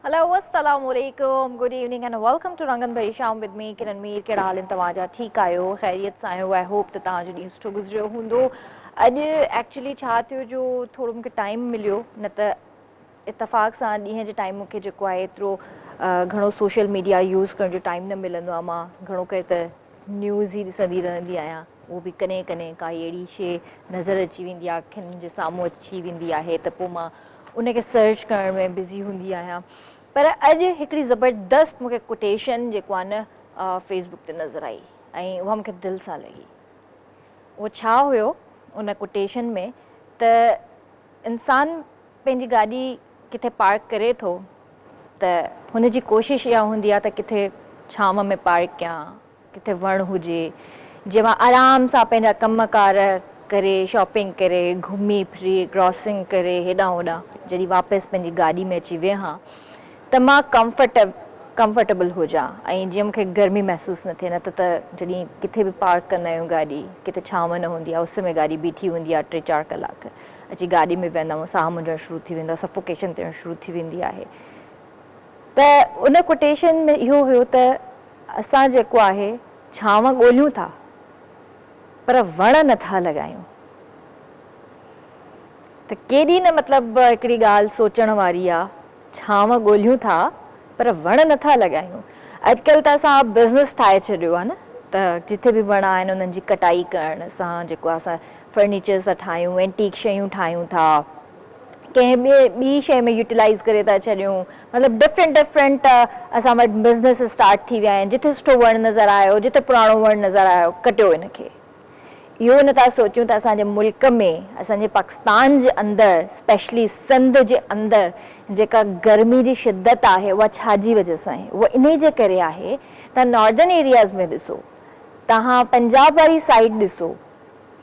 Hello, Assalamualaikum. Good evening and welcome to Rangan Bhari Sham with me, Kiran Meer. Kehड़ा हाल तव्हांजा ठीक आहियो ख़ैरियत सां आहियो? आई होप त तव्हांजो ॾींहुं सुठो गुज़रियो हूंदो। अॼु एक्चुअली छा थियो जो थोरो मूंखे टाइम मिलियो, न त इतफ़ाक़ सां ॾींहं जे टाइम मूंखे जेको आहे एतिरो घणो सोशल मीडिया यूज़ करण जो टाइम न मिलंदो आहे। मां घणो करे त न्यूज़ ई ॾिसंदी रहंदी आहियां, उहो बि कॾहिं कॾहिं काई अहिड़ी शइ नज़र अची वेंदी आहे, अखियुनि जे साम्हूं अची वेंदी आहे त पोइ मां उनखे सर्च करण में बिज़ी हूंदी आहियां। पर अॼु हिकिड़ी ज़बरदस्त मूंखे कोटेशन जेको आहे न फेसबुक ते नज़र आई ऐं उहा मूंखे दिलि सां लॻी। उहो छा हुयो उन कोटेशन में त इंसान पंहिंजी गाॾी किथे पार्क करे थो त हुनजी कोशिशि इहा हूंदी आहे त किथे छांव में पार्क कयां, किथे वणु हुजे जंहिं मां आराम सां पंहिंजा कमकार करे, शॉपिंग करे, घुमी फिरी, क्रॉसिंग करे हेॾां होॾां जॾहिं वापसि पंहिंजी गाॾी में अची वियां त मां कंफर्टेबल हुजां ऐं जीअं मूंखे गर्मी महसूसु न थिए। न त जॾहिं किथे बि पार्क कंदा आहियूं गाॾी, किथे छांव न हूंदी आहे, उस में गाॾी बीठी हूंदी आहे 3-4 कलाक, अची गाॾी में वेहंदा आहियूं, साह मुंझणु शुरू थी वेंदो आहे, सफोकेशन थियणु शुरू थी वेंदी आहे। त उन कोटेशन में इहो हुयो त असां जेको आहे छांव ॻोल्हियूं था पर वण नथा लॻायूं। त केॾी न मतिलबु हिकिड़ी ॻाल्हि सोचण वारी आहे, छांव ॻोल्हियूं था पर वण नथा लॻायूं। अॼुकल्ह त असां बिज़नेस ठाहे छॾियो आहे न, त जिथे बि वण आहिनि उन्हनि जी कटाई करण सां जेको आहे असां फर्नीचर्स था ठाहियूं, एंटीक शयूं ठाहियूं था, कंहिं ॿी शइ में यूटिलाइज़ करे था छॾियूं। मतिलबु डिफरेंट असां वटि बिज़नेस स्टार्ट थी विया आहिनि। जिथे सुठो वणु नज़र आयो, जिथे पुराणो वणु नज़र आयो, कटियो हिनखे। इहो नथा सोचियूं त असांजे मुल्क में, असांजे पाकिस्तान जे अंदरि, स्पेशली सिंध जे अंदरि जेका गर्मी जी शिदत आहे उहा छाजी वजह सां आहे? उहा इन जे करे आहे त नॉर्दर्न एरियाज़ में ॾिसो, तव्हां पंजाब वारी साइड ॾिसो,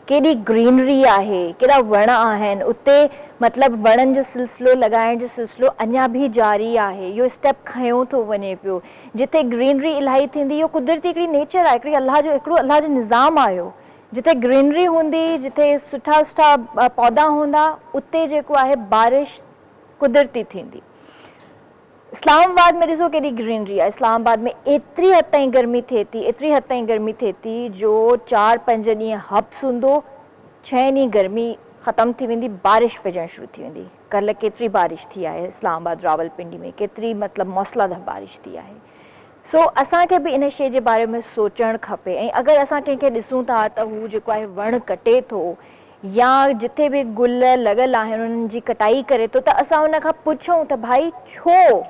केॾी ग्रीनरी आहे, केॾा वण आहिनि उते। मतिलबु वणनि जो सिलसिलो लॻाइण जो सिलसिलो अञा बि जारी आहे, इहो स्टेप खयों थो वञे पियो। जिथे ग्रीनरी इलाही थींदी, इहो कुदरती हिकिड़ी नेचर आहे, हिकिड़ो अलाह जो निज़ाम आयो। जिथे ग्रीनरी हूंदी, जिथे सुठा सुठा पौधा हूंदा, उते जेको आहे बारिश कुदरती थींदी। इस्लामाबाद में ॾिसो केॾी ग्रीनरी आहे। इस्लामाबाद में एतिरी हद ताईं गर्मी थिए थी, एतिरी हद ताईं गर्मी थिए थी जो 4-5 ॾींहं हब्स हूंदो, 6 ॾींहं गर्मी ख़तमु थी वेंदी, बारिश पइजणु शुरू थी वेंदी। कल्ह केतिरी बारिश थी आहे इस्लामाबाद रावलपिंडी में, केतिरी मतिलबु मौसलाधार बारिश थी आहे। सो असांखे बि इन शइ जे बारे में सोचणु खपे। ऐं अगरि असां कंहिंखे ॾिसूं था त हू जेको आहे वणु कटे थो या जिथे बि गुल लॻल आहिनि उन्हनि जी कटाई करे थो, त असां उन खां पुछूं त भाई छो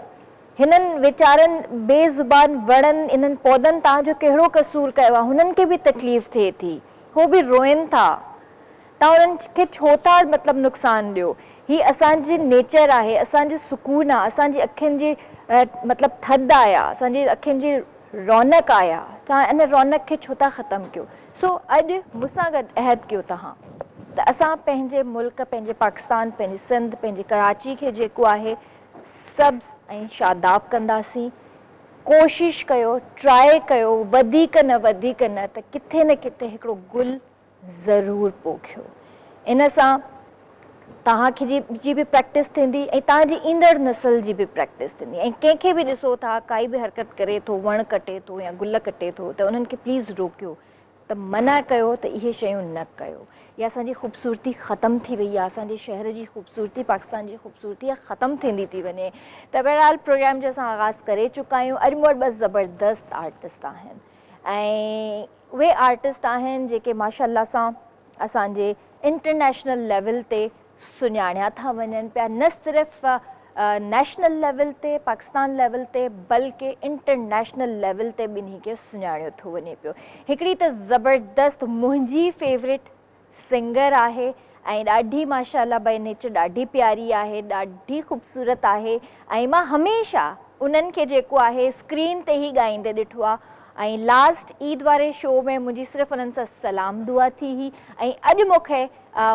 हिननि वीचारनि बेज़ुबान वणनि, इन्हनि पौधनि तव्हांजो कहिड़ो कसूर कयो आहे? हुननि खे बि तकलीफ़ थिए थी, हो बि रोइनि था, तव्हां उन्हनि खे छो था मतिलबु नुक़सानु ॾियो? हीअ असांजी नेचर आहे, असांजी सुकून आहे, असांजी अखियुनि जी मतिलबु थधि आया, असांजी अखियुनि जी रौनक आया, तव्हां इन रौनक खे छो था ख़तमु कयो? सो अॼु मूंसां गॾु अहद कयो तव्हां त असां पंहिंजे मुल्क, पंहिंजे पाकिस्तान, पंहिंजी सिंध, पंहिंजी कराची खे जेको आहे सब्ज़ ऐं शादाब कंदासीं। कोशिशि कयो, ट्राए कयो, वधीक न त किथे न किथे हिकिड़ो गुल ज़रूरु पोखियो। इन सां तव्हांखे जी बि प्रैक्टिस थींदी ऐं तव्हांजी ईंदड़ नसल जी बि प्रैक्टिस थींदी। ऐं कंहिंखे बि ॾिसो था काई बि हरकत करे थो, वणु कटे थो या गुल कटे थो, त उन्हनि खे प्लीज़ रोकियो, त मना कयो त इहे शयूं न कयो। या असांजी ख़ूबसूरती ख़तमु थी वई आहे, असांजे शहर जी ख़ूबसूरती, पाकिस्तान जी ख़ूबसूरती ख़तमु थींदी थी वञे। त बहरहाल प्रोग्राम जो असां आगाज़ करे चुका आहियूं। अॼु मूं वटि 2 ज़बरदस्त आर्टिस्ट आहिनि ऐं उहे आर्टिस्ट आहिनि जेके माशाअल्लाह सां असांजे इंटरनेशनल लेवल ते सुञाणिया था वञनि पिया। न सिर्फ़ु नेशनल लेवल ते, पाकिस्तान लेवल ते, बल्कि इंटरनेशनल लेवल ते ॿिन्ही खे सुञाणियो थो वञे पियो। हिकिड़ी त ज़बरदस्त मुंहिंजी फेवरेट सिंगर आहे ऐं ॾाढी माशाअल्लाह बाई नेचर ॾाढी प्यारी आहे, ॾाढी ख़ूबसूरत आहे ऐं मां हमेशह उन्हनि खे जेको आहे स्क्रीन ते ई ॻाईंदे ॾिठो आहे। ऐं लास्ट ईद वारे शो में मुंहिंजी सिर्फ़ु उन्हनि सां सलाम दुआ थी हुई ऐं अॼु मूंखे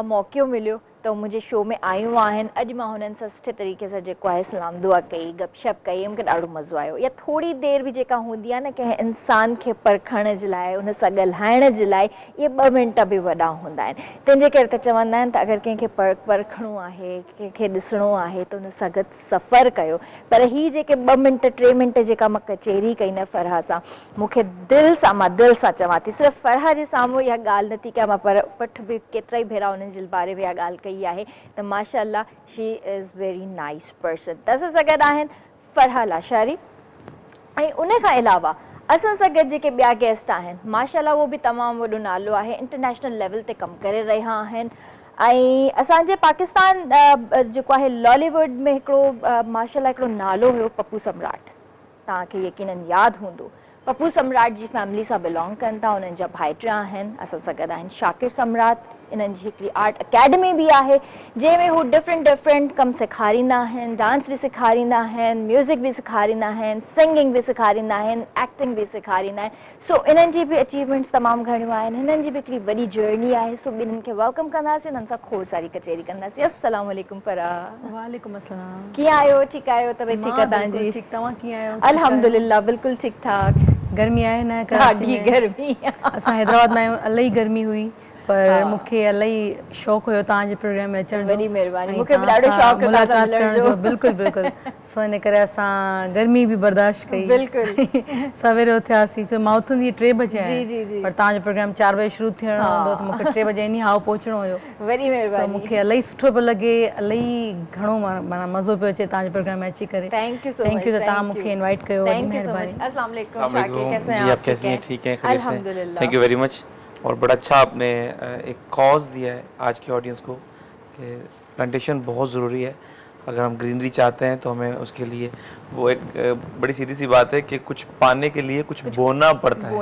मौक़ो मिलियो तो मुंहिंजे शो में आयूं आहिनि। अॼु मां हुननि सां सुठे तरीक़े सां जेको आहे सलाम दुआ कई, गपशप कई, मूंखे ॾाढो मज़ो आयो। या थोरी देरि बि जेका हूंदी आहे न कंहिं इंसान खे परखण जे लाइ, उन सां ॻाल्हाइण जे लाइ, इहे 2 मिंट बि वॾा हूंदा आहिनि। तंहिंजे करे त चवंदा आहिनि त अगरि कंहिंखे परखिणो आहे, कंहिंखे ॾिसणो आहे त उन सां गॾु सफ़र कयो। पर हीअ जेके 2 मिंट 3 मिंट जेका मां कचेरी कई न फरहा सां, मूंखे दिलि सां, मां दिलि सां चवां थी, सिर्फ़ु फरहा जे साम्हूं इहा ॻाल्हि नथी कयां, मां पर पुठ बि केतिरा ई भेरा उन्हनि जे बारे में इहा ॻाल्हि कई आहे त माशाअल्लाह she is very nice person. त असां सां गॾु आहिनि फरहा लाशारी, ऐं उन खां अलावा असां सां गॾु जेके ॿिया गेस्ट आहिनि माशाअल्लाह उहो बि तमामु वॾो नालो आहे, इंटरनेशनल लेवल ते कमु करे रहिया आहिनि। ऐं असांजे पाकिस्तान जेको आहे लॉलीवुड में हिकिड़ो माशाअल्लाह हिकिड़ो नालो हुयो पप्पू सम्राट, तव्हांखे यकीनन यादि हूंदो। पप्पू सम्राट जी फैमिली सां बिलोंग कनि था, उन्हनि जा भाइट आहिनि। असां सां गॾु आहिनि शाकिर सम्राट, इन्हनि जी हिकिड़ी आर्ट अकेडमी बि आहे जंहिंमें हू डिफरेंट कमु सेखारींदा आहिनि, डांस बि सेखारींदा आहिनि, म्यूज़िक बि सेखारींदा आहिनि, सिंगिंग बि सेखारींदा आहिनि, एक्टिंग बि सेखारींदा आहिनि। सो इन्हनि जी बि अचीवमेंट्स तमामु घणियूं आहिनि, हिननि जी बि हिकिड़ी वॾी जर्नी आहे। सो ॿिन्हिनि खे वेलकम कंदासीं, हिननि सां खोड़ सारी कचेरी कंदासीं। अस्सलाम वालेकुम फरहा। वालेकुम अस्सलाम। कीअं आहियो? ठीकु आहियो? तबियत ठीकु आहे तव्हांजी? ठीक, तव्हां कीअं आहियो? अल्हम्दुलिल्लाह बिल्कुलु ठीकु ठाक। गर्मी आहे न कराची में? ॾाढी गर्मी। असां हैदराबाद में आहियूं, इलाही गर्मी हुई, पर मूंखे इलाही शौक़ु हुयो तव्हांजे प्रोग्राम में अचण जो। वॾी महिरबानी, ऐं मूंखे बि तव्हां ॾाढो सां शौक़ु आहे मुलाक़ात करण जो। बिल्कुलु बिल्कुलु। सो इन करे असां गर्मी बि बर्दाश्त कई, बिल्कुलु सवेरे उथियासीं। सो मां उथंदी 3 बजे जी आहियां, जी जी। पर तव्हांजो प्रोग्राम 4 बजे शुरू थियणो हूंदो त मूंखे 3 बजे इन हाउ पहुचणो हुयो। वॾी सो महिरबानी। मूंखे इलाही सुठो पियो लॻे, इलाही घणो माना मज़ो पियो अचे तव्हांजे प्रोग्राम में अची करे। Thank you so much. Thank you त तव्हां मूंखे इनवाइट कयो, वॾी थैंक यू सो मच। महिरबानी। अस्सलाम वालेकुम अस्सलाम शाकिर, कैसे हैं जी, आप? आप कैसी हैं? ठीक हैं, खैरियत से? अल्हम्दुलिल्लाह। Thank you very much. और बड़ा अच्छा आपने एक कॉज दिया है आज की ऑडियंस को कि प्लांटेशन बहुत ज़रूरी है। अगर हम ग्रीनरी चाहते हैं तो हमें उसके लिए वो एक बड़ी सीधी सी बात है कि कुछ पाने के लिए कुछ बोना पड़ता है,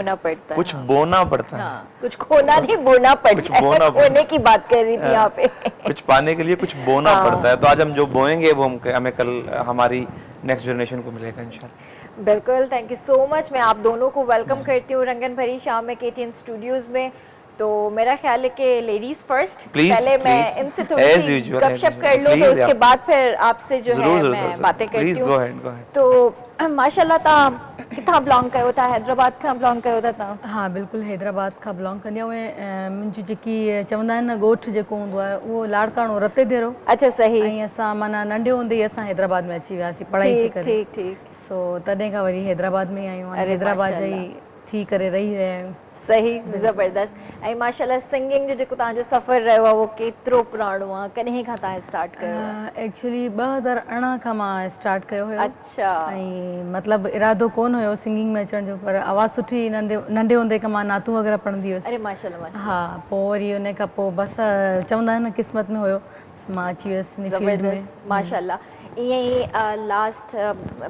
कुछ बोना पड़ता है। कुछ खोना नहीं, बोना पड़ता है। बोना खोने की बात कर रही थी यहाँ पे। कुछ पाने के लिए कुछ बोना पड़ता है। तो आज हम जो बोएंगे वो हमें कल हमारी नेक्स्ट जनरेशन को मिलेगा इंशाल्लाह। बिल्कुल, थैंक यू सो मच। मैं आप दोनों को वेलकम करती हूँ रंगन भरी शाम में KTN स्टूडियोज़ में। तो मेरा ख्याल है कि लेडीज फर्स्ट, पहले मैं इनसे थोड़ी सी गपशप कर लूँ, तो उसके बाद फिर आपसे जो है मैं बातें करती हूँ। तो माशाल्लाह तव्हां किथां बिलोंग कयो था? हैदराबाद खां बिलोंग कयो था तव्हां? हाँ बिल्कुलु, हैदराबाद खां बिलोंग कंदी आहियां। ऐं मुंहिंजी जेकी चवंदा आहिनि न ॻोठु जेको हूंदो आहे उहो लाड़काणो रते देरो। अच्छा, सही। ऐं असां माना नंढे हूंदे ई असां हैदराबाद में अची वियासीं पढ़ाई जे करे। ठीक ठीक। सो तॾहिं खां वरी हैदराबाद में ई आहियूं, हैदराबाद जा ई थी करे रही रहिया आहियूं। सही, ज़बरदस्त। ऐं माशाल्लाह सिंगिंग जो जेको तव्हांजो सफ़र रहियो आहे उहो केतिरो पुराणो आहे? कॾहिं खां तव्हां स्टार्ट कयो? एक्चुअली 2018 खां मां स्टार्ट कयो हुयो। अच्छा। ऐं मतिलबु इरादो कोन हुयो सिंगिंग में अचण जो, पर आवाज़ सुठी, नंढे हूंदे खां मां नातू वग़ैरह पढ़ंदी हुयसि। अरे माशाल्लाह। हा, पोइ वरी उन खां पोइ बसि चवंदा आहिनि न क़िस्मत में हुयो, मां अची वियसि इन फील्ड में। माशाल्लाह। ईअं ई लास्ट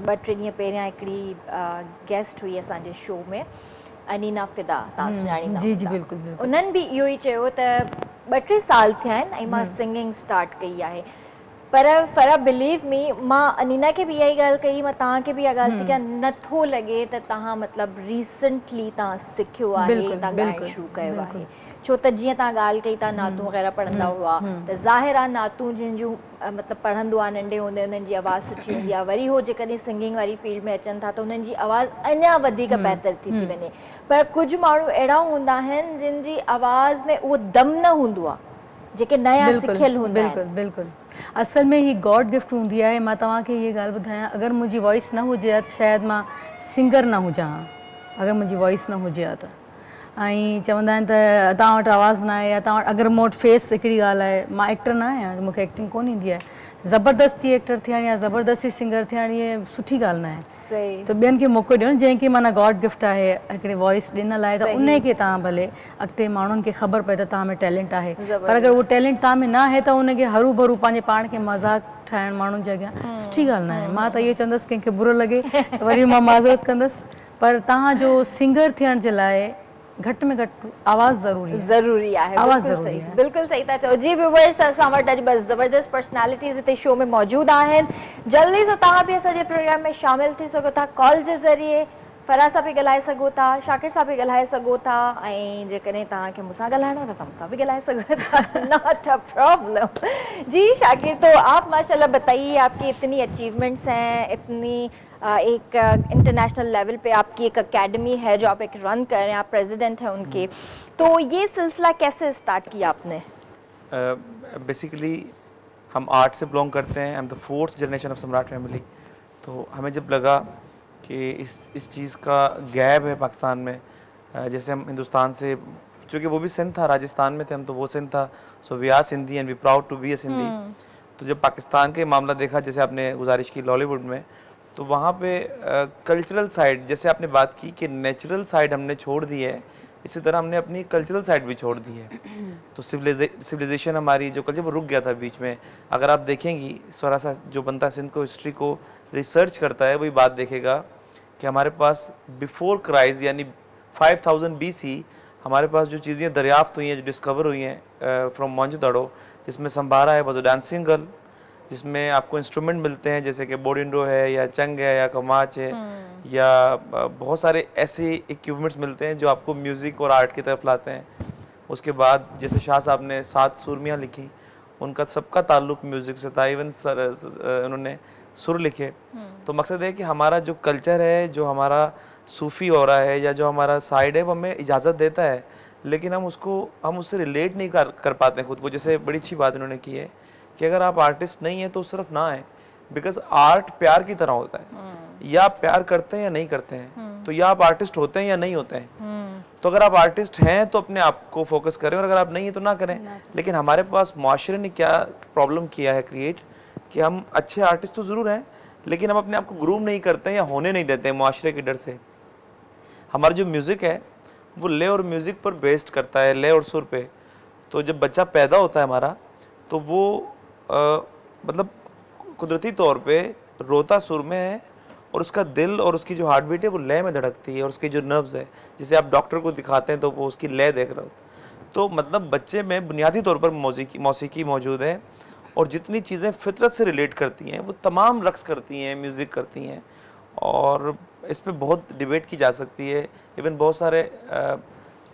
2-3 ॾींहं पहिरियां हिकिड़ी गेस्ट हुई असांजे शो में, अनीना फिदा, तव्हां सुञाणींदा? जी जी बिल्कुलु बिल्कुलु। उन्हनि बि इहो ई चयो त 2-3 साल थिया आहिनि ऐं मां सिंगिंग स्टार्ट कई आहे। पर बिलीव मी, मां अनीना खे बि इहा ई ॻाल्हि कई, मां तव्हांखे बि इहा ॻाल्हि थी कयां, नथो लॻे त तव्हां मतिलबु रिसेंटली तव्हां सिखियो आहे, तव्हां ॻाइणु शुरू कयो आहे। छो त जीअं तव्हां ॻाल्हि कई, तव्हां नातू वग़ैरह पढ़ंदा हुआ, त ज़ाहिर आहे नातू जिन जूं मतिलबु पढ़ंदो आहे नंढे हूंदे, उन्हनि जी आवाज़ सुठी हूंदी आहे। वरी हो जेकॾहिं सिंगिंग वारी फील्ड में अचनि था त उन्हनि जी आवाज़ अञा वधीक बहितर थी वञे। पर कुझु माण्हू अहिड़ा हूंदा आहिनि जिन जी आवाज़ में उहो दम न हूंदो आहे, जेके नया सिखियल हूंदा आहिनि। बिल्कुलु बिल्कुलु। असल में ही गॉड गिफ्ट हूंदी आहे। मां तव्हांखे इहा ॻाल्हि ॿुधायां, अगरि मुंहिंजी वॉइस न हुजे हा त शायदि मां सिंगर न हुजां हा, अगरि मुंहिंजी वॉइस न हुजे हा त। ऐं चवंदा आहिनि त तव्हां वटि आवाज़ु न आहे, या तव्हां वटि अगरि मूं वटि फेस, हिकिड़ी ॻाल्हि आहे, मां एक्टर न आहियां, मूंखे एक्टिंग कोन ईंदी आहे। ज़बरदस्ती एक्टर थियणु या ज़बरदस्ती सिंगर थियणु इहे सुठी ॻाल्हि न आहे। त ॿियनि खे मौक़ो ॾियो न, जंहिंखे माना गॉड गिफ्ट आहे हिकिड़ी वॉइस ॾिनल आहे, त उन खे तव्हां भले अॻिते माण्हुनि खे ख़बर पए त तव्हां में टैलेंट आहे। पर अगरि उहो टैलेंट तव्हां में न आहे त उनखे हरू भरू पंहिंजे पाण खे मज़ाक ठाहिणु माण्हुनि जे अॻियां सुठी ॻाल्हि न आहे। मां त इहो चवंदसि कंहिंखे बुरो लॻे त वरी मां माज़रत कंदसि, पर तव्हांजो सिंगर थियण जे लाइ घटि में घटि आवाज़ ज़रूरी आहे। आवाज़ ज़रूरी आहे। बिल्कुलु सही था चओ। जी व्यूअर्स, त असां वटि अॼु बस ज़बरदस्त पर्सनैलिटीज़ हिते शो में मौजूदु आहिनि। जल्दी सां तव्हां बि असांजे प्रोग्राम में शामिल थी सघो था कॉल जे ज़रिए। फराज साहब बि ॻाल्हाए सघो था, शाकिर साहब बि ॻाल्हाए सघो था, ऐं जेकॾहिं तव्हांखे मूंसां ॻाल्हाइणो आहे त तव्हां मूंसां बि ॻाल्हाए सघो था, नॉट अ प्रॉब्लम। जी शाकिर, तो आप माशाल्लाह बताइए, आपकी इतनी अचीवमेंट्स हैं, इतनी एक इंटरनेशनल लेवल पे आपकी एक एकेडमी है जो आप एक रन कर रहे हैं, आप प्रेसिडेंट हैं उनके, तो ये सिलसिला कैसे स्टार्ट किया आपने? बेसिकली हम आर्ट से बिलोंग करते हैं, I am the 4th generation of सम्राट फैमिली। तो हमें जब लगा कि इस चीज़ का गैप है पाकिस्तान में, जैसे हम हिंदुस्तान से, चूँकि वो भी सिंध था, राजस्थान में थे हम, तो वो सिंध था, so we are Sindhi and we proud to be a Sindhi. तो जब पाकिस्तान के मामला देखा, जैसे आपने गुजारिश की लॉलीवुड में, तो वहाँ पे कल्चरल साइड, जैसे आपने बात की कि नेचुरल साइड हमने छोड़ दी है, इसी तरह हमने अपनी कल्चरल साइड भी छोड़ दी है। तो सिविलाइजेशन हमारी जो कल्चर, वो रुक गया था बीच में। अगर आप देखेंगी, थोड़ा सा जो बनता सिंध को हिस्ट्री को रिसर्च करता है, वही बात देखेगा कि हमारे पास बिफोर क्राइस्ट यानी 5000 BC हमारे पास जो चीज़ें दरियाफ्त हुई हैं, जो डिस्कवर हुई हैं फ्रॉम मोहनजोदड़ो, जिसमें संभारा है, वॉज अ डांसिंग गर्ल, जिसमें आपको इंस्ट्रूमेंट मिलते हैं जैसे कि बोडिंडो है या चंग है या कमाच है, या बहुत सारे ऐसे इक्विपमेंट्स मिलते हैं जो आपको म्यूज़िक और आर्ट की तरफ लाते हैं। उसके बाद जैसे शाह साहब ने 7 सूरमियाँ लिखी, उनका सबका ताल्लुक म्यूज़िक से था, इवन उन्होंने सुर लिखे। तो मकसद है कि हमारा जो कल्चर है, जो हमारा सूफ़ी हो रहा है या जो हमारा साइड है, वो हमें इजाज़त देता है, लेकिन हम उससे रिलेट नहीं कर पाते हैं खुद को। जैसे बड़ी अच्छी बात उन्होंने की है कि अगर आप आर्टिस्ट नहीं हैं तो सिर्फ ना आए, बिकॉज आर्ट प्यार की तरह होता है, या आप प्यार करते हैं या नहीं करते हैं, तो या आप आर्टिस्ट होते हैं या नहीं होते हैं। तो अगर आप आर्टिस्ट हैं तो अपने आप को फोकस करें, और अगर आप नहीं हैं तो ना करें। लेकिन हमारे पास माशरे ने क्या प्रॉब्लम किया है क्रिएट, कि हम अच्छे आर्टिस्ट तो ज़रूर हैं, लेकिन हम अपने आप को ग्रूम नहीं करते हैं या होने नहीं देते हैं माशरे के डर से। हमारा जो म्यूज़िक है वो लय और म्यूज़िक पर बेस्ड करता है, लय और सुर पे। तो जब बच्चा पैदा होता है हमारा, तो वो मतलब कुदरती तौर पे रोता सुर में है, और उसका दिल और उसकी जो हार्ट बीट है वो लय में धड़कती है, और उसके जो नर्व्स है, जैसे आप डॉक्टर को दिखाते हैं तो वो उसकी लय देख रहे हो। तो मतलब बच्चे में बुनियादी तौर पर मौसीकी मौजूद है, और जितनी चीज़ें फितरत से रिलेट करती हैं वो तमाम रक्स करती हैं, म्यूज़िक करती हैं, और इस पे बहुत डिबेट की जा सकती है। इवन बहुत सारे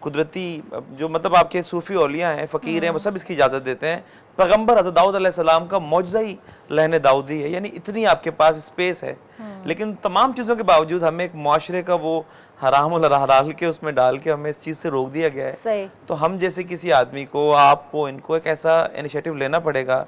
कुदरती जो मतलब आपके सूफ़ी औलिया हैं, फ़कीर हैं, वो सब इसकी इजाज़त देते हैं। पैगंबर हज़रत दाऊद अलैहिस्सलाम का मौजज़ा ही लहन दाऊदी है, यानी इतनी आपके पास स्पेस है। लेकिन तमाम चीज़ों के बावजूद हमें एक माशरे का वो हराम और हलाल के उसमें डाल के हमें इस चीज़ से रोक दिया गया है। सही। तो हम जैसे किसी आदमी को, आपको, इनको एक ऐसा इनिशिएटिव लेना पड़ेगा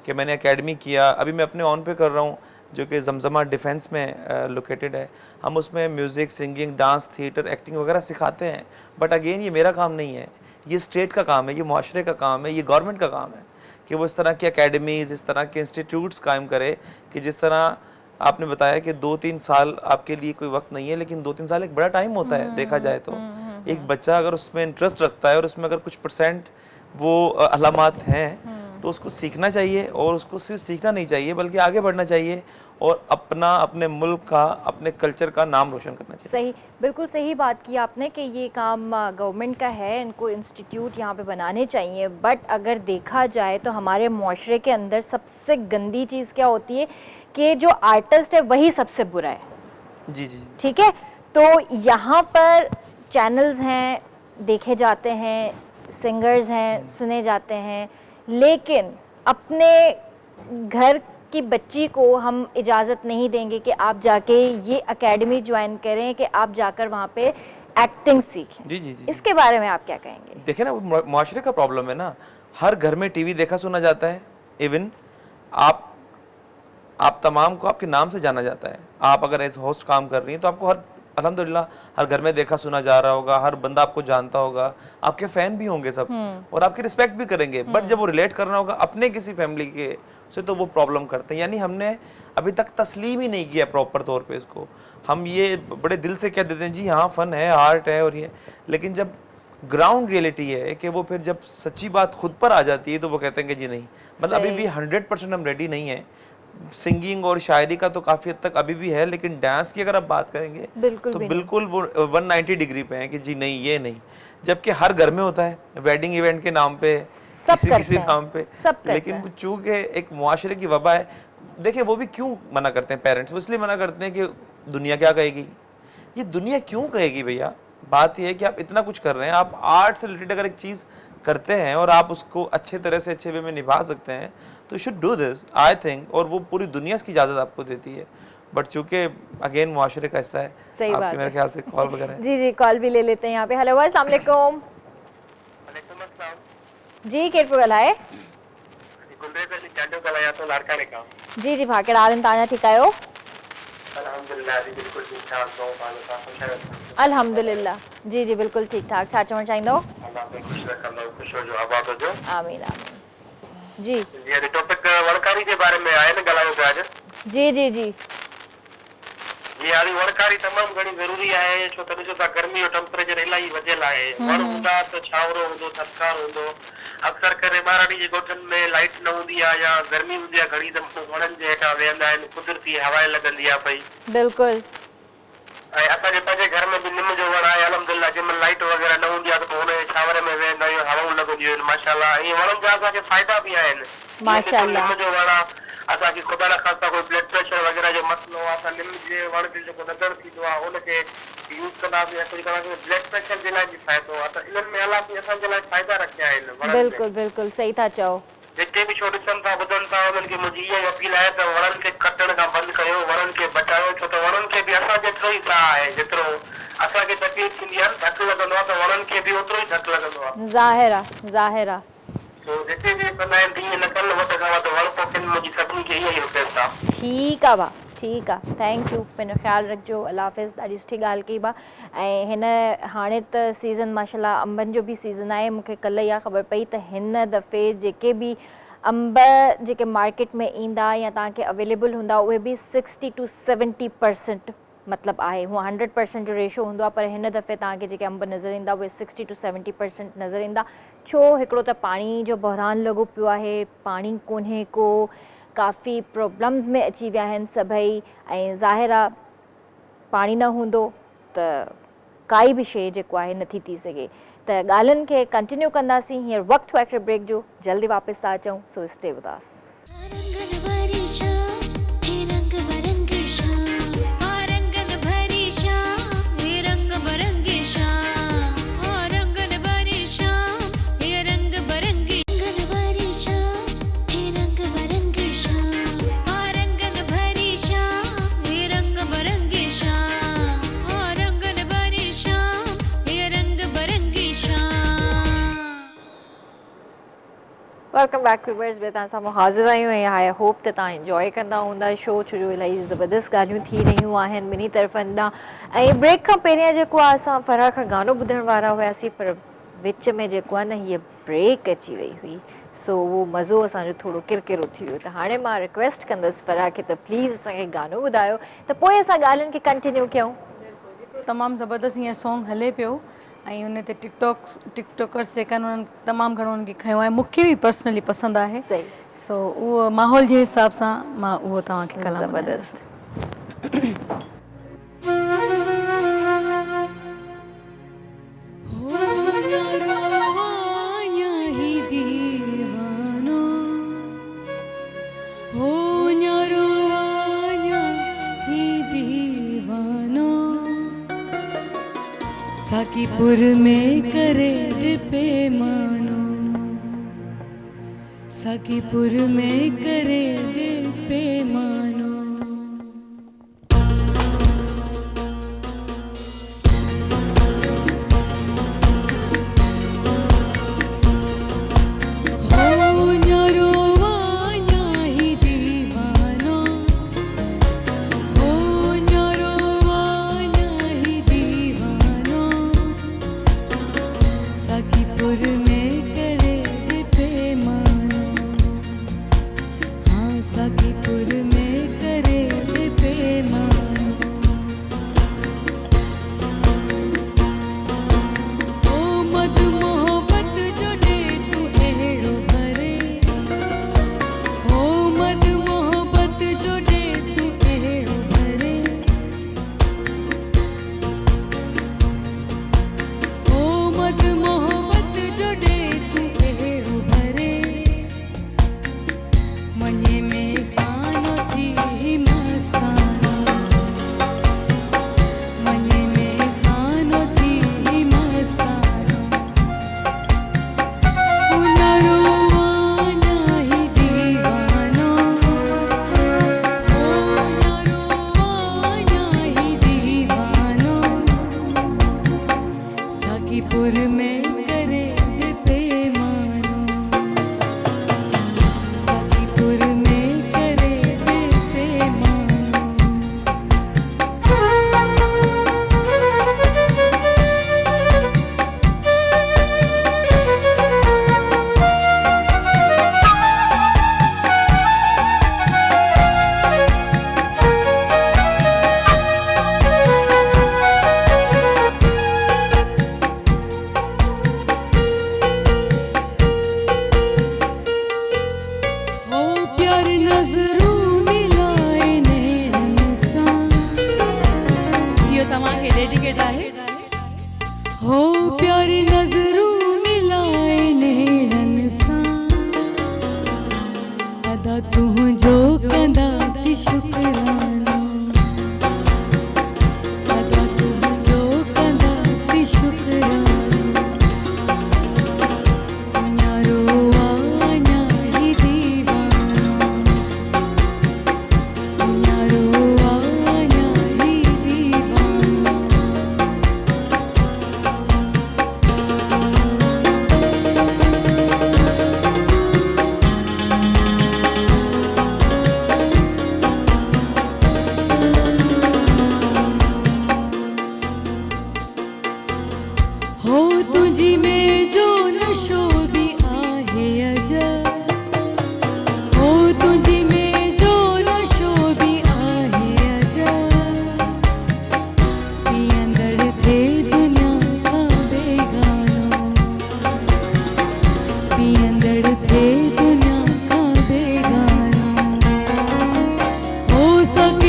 कि मैंने एकेडमी किया, अभी मैं अपने ऑन पे कर रहा हूँ, जो कि जमजमा डिफेंस में लोकेटेड है। हम उसमें music, singing, dance, theatre, acting वगैरह सिखाते हैं। बट अगेन ये मेरा काम नहीं है, ये स्टेट का काम है, ये माशरे का काम है, ये गवर्नमेंट का काम है कि वो इस तरह की एकेडमीज़, इस तरह के इंस्टीट्यूट्स कायम करे कि जिस तरह आपने बताया कि 2-3 साल आपके लिए कोई वक्त नहीं है, लेकिन 2-3 साल एक बड़ा टाइम होता है देखा जाए तो। एक बच्चा अगर उसमें इंटरेस्ट रखता है और उसमें अगर कुछ % वो अलामात हैं, तो उसको सीखना चाहिए, और उसको सिर्फ सीखना नहीं चाहिए बल्कि आगे बढ़ना चाहिए, और अपने मुल्क का, अपने कल्चर का नाम रोशन करना चाहिए। सही, बिल्कुल सही बात की आपने कि ये काम गवर्नमेंट का है, इनको इंस्टीट्यूट यहाँ पे बनाने चाहिए। बट अगर देखा जाए तो हमारे माशरे के अंदर सबसे गंदी चीज़ क्या होती है कि जो आर्टिस्ट है वही सबसे बुरा है। जी जी, ठीक है, तो यहाँ पर चैनल्स हैं, देखे जाते हैं, सिंगर्स हैं, सुने जाते हैं, लेकिन अपने घर की बच्ची को हम इजाज़त नहीं देंगे कि आप जाके ये एकेडमी ज्वाइन करें, कि आप जाकर वहाँ पे एक्टिंग सीखें। जी जी जी, इसके बारे में आप क्या कहेंगे? देखिए ना, वो माशरे का प्रॉब्लम है ना, हर घर में टीवी देखा सुना जाता है। इवन आप तमाम को आपके नाम से जाना जाता है। आप अगर एज होस्ट काम कर रही हैं तो आपको अल्हम्दुलिल्लाह हर घर में देखा सुना जा रहा होगा, हर बंदा आपको जानता होगा, आपके फैन भी होंगे सब, और आपकी रिस्पेक्ट भी करेंगे। बट जब वो रिलेट करना होगा अपने किसी फैमिली के से, तो वो प्रॉब्लम करते हैं। यानी हमने अभी तक तस्लीम ही नहीं किया प्रॉपर तौर पे इसको। हम ये बड़े दिल से कह देते हैं जी हाँ फन है, आर्ट है और ये, लेकिन जब ग्राउंड रियलिटी है कि वो फिर जब सच्ची बात खुद पर आ जाती है तो वो कहते हैं कि जी नहीं, मतलब अभी भी 100% हम रेडी नहीं है। सिंगिंग और शायरी का तो काफ़ी हद तक अभी भी है, लेकिन डांस की अगर आप बात करेंगे तो बिल्कुल वो 190 डिग्री पे है कि जी नहीं ये नहीं, जबकि हर घर में होता है, वेडिंग इवेंट के नाम पे, किसी नाम पे, लेकिन चूंकि एक मुआशरे की वबा है। देखिए वो भी क्यों मना करते हैं पेरेंट्स, वो इसलिए मना करते हैं कि दुनिया क्या कहेगी, ये दुनिया क्यों कहेगी भैया? बात ये है कि आप इतना कुछ कर रहे हैं, आप आर्ट से रिलेटेड अगर एक चीज़ करते हैं और आप उसको अच्छे तरह से अच्छे वे में निभा सकते हैं तो should do this I think, और वो पूरी दुनिया इसकी इजाज़त आपको देती है। बट चूंकि अगेन मुआशरे का हिस्सा है, सही बात आपकी मेरे ख्याल से कॉल वगैरह है। जी जी, कॉल भी ले लेते हैं यहाँ पे। हेलो, अस्सलाम वालेकुम। जी केर पियो ॻाल्हाए? जी जी, भाकेड़ आलन तव्हांजा ठीकु आहियो? अल्हम्दुलिल्लाह, जी जी बिल्कुलु ठीकु ठाक। छा चवणु चाहींदव? आमीन आमीन। जी टॉपिक वणकारी के बारे में आए न ॻाल्हायो पिया अॼु। जी जी जी जी हाली वणकारी तमामु घणी ज़रूरी आहे, छो त ॾिसो था गर्मी जो टेम्परेचर इलाही वधियल आहे। वण हूंदा त छांवरो हूंदो, थधिकार हूंदो। अक्सर करे ॿारहं जे ॻोठनि में लाइट न हूंदी आहे या गर्मी हूंदी आहे, घणी दफ़ो वणनि जे हेठां वेहंदा आहिनि, कुदरती हवा लॻंदी आहे पई। बिल्कुलु। ऐं असांजे पंहिंजे घर में बि निम जो वण आहे, अलहमदुलिल्लाह। जंहिंमहिल लाइट वग़ैरह न हूंदी आहे त पोइ हुन छांवरे में वेहंदा आहियूं, हवाऊं लॻंदियूं आहिनि माशाअल्लाह। ईअं वणनि जा असांखे फ़ाइदा बि आहिनि माशाअल्लाह। निम जो वण आहे, असांखे ख़ुदा न ख़ास्ता कोई ब्लड प्रेशर वग़ैरह जो मसलो आहे, असां निम जे वण ते जेको नज़र थींदो आहे उनखे यूज़ कंदासीं, असांखे ब्लड प्रेशर जे लाइ बि फ़ाइदो आहे। त इन्हनि में अलाह बि असांजे लाइ फ़ाइदा रखिया आहिनि वणनि में। बिल्कुलु बिल्कुलु सही था चओ। जेके बि शो ॾिसनि था ॿुधनि था उन्हनि खे मुंहिंजी इहा ई अपील आहे त वणनि खे कटण खां बंदि कयो, वणनि खे बचायो। छो त वणनि खे बि असां जेतिरो ई साह आहे, जेतिरो असांखे तकलीफ़ थींदी आहे धकु लॻंदो आहे, त वणनि खे बि ओतिरो ई धकु लॻंदो आहे। ज़ाहिर आहे ज़ाहिर आहे। तो जेके बि कंदा आहिनि तीअं न कनि, वधि खां वधि वण पोखनि। मुंहिंजी सभिनी खे इहा ई रिक्वेस्ट आहे। ठीकु आहे भाउ, ठीकु आहे, थैंक यू, पंहिंजो ख़्यालु रखिजो, अल्लाह हाफ़िज़। ॾाढी सुठी ॻाल्हि कई भाउ। ऐं हिन हाणे त सीज़न माशाअल्लाह अंबनि जो बि सीज़न आहे। मूंखे कल्ह इहा ख़बर पई त हिन दफ़े जेके बि अंब जेके मार्केट में ईंदा या तव्हांखे अवेलेबल हूंदा उहे बि 60 to 70% मतिलबु आहे। हूअं 100% जो रेशो हूंदो आहे, पर हिन दफ़े तव्हांखे जेके अंब नज़र ईंदा उहे 60 to 70% नज़र ईंदा। छो? हिकिड़ो त पाणी जो बहरान लॻो पियो आहे, पाणी कोन्हे को, काफ़ी प्रॉब्लम्स में अची विया आहिनि सभई। ऐं ज़ाहिर आहे पाणी न हूंदो त काई बि शइ जेको आहे नथी थी सघे। त ॻाल्हियुनि खे कंटिन्यू कंदासीं। हींअर वक़्तु आहे हिकिड़े ब्रेक जो, जल्दी वापसि था अचूं, so stay with us. Welcome back viewers. ॿिए तव्हां सां हाज़िर आहियूं ऐं आई होप त तव्हां इंजॉय कंदा हूंदा शो, छो जो इलाही ज़बरदस्त ॻाल्हियूं थी रहियूं आहिनि ॿिन्ही तरफ़नि ॾांहुं। ऐं ब्रेक खां पहिरियां जेको आहे असां फराह खां गानो ॿुधण वारा हुआसीं, पर विच में जेको आहे न हीअ ब्रेक अची वई हुई, सो उहो मज़ो असांजो थोरो किरकिरो थी वियो। त हाणे मां रिक्वेस्ट कंदसि फराह खे त प्लीज़ असांखे गानो ॿुधायो त पोइ असां ॻाल्हियुनि खे कंटिन्यू कयूं। तमामु ज़बरदस्त हीअं सॉन्ग हले पियो ऐं उन ते टिकटॉकर्स जेका आहिनि उन्हनि तमामु घणो उन्हनि खे खयो आहे। मूंखे बि पर्सनली पसंदि आहे। सही। सो उहो माहौल जे हिसाब सां मां उहो तव्हांखे कलाम ज़बरदस्त। साकीपुर में करे पैमानो, साकीपुर में करे पैमानो। साकीपुर में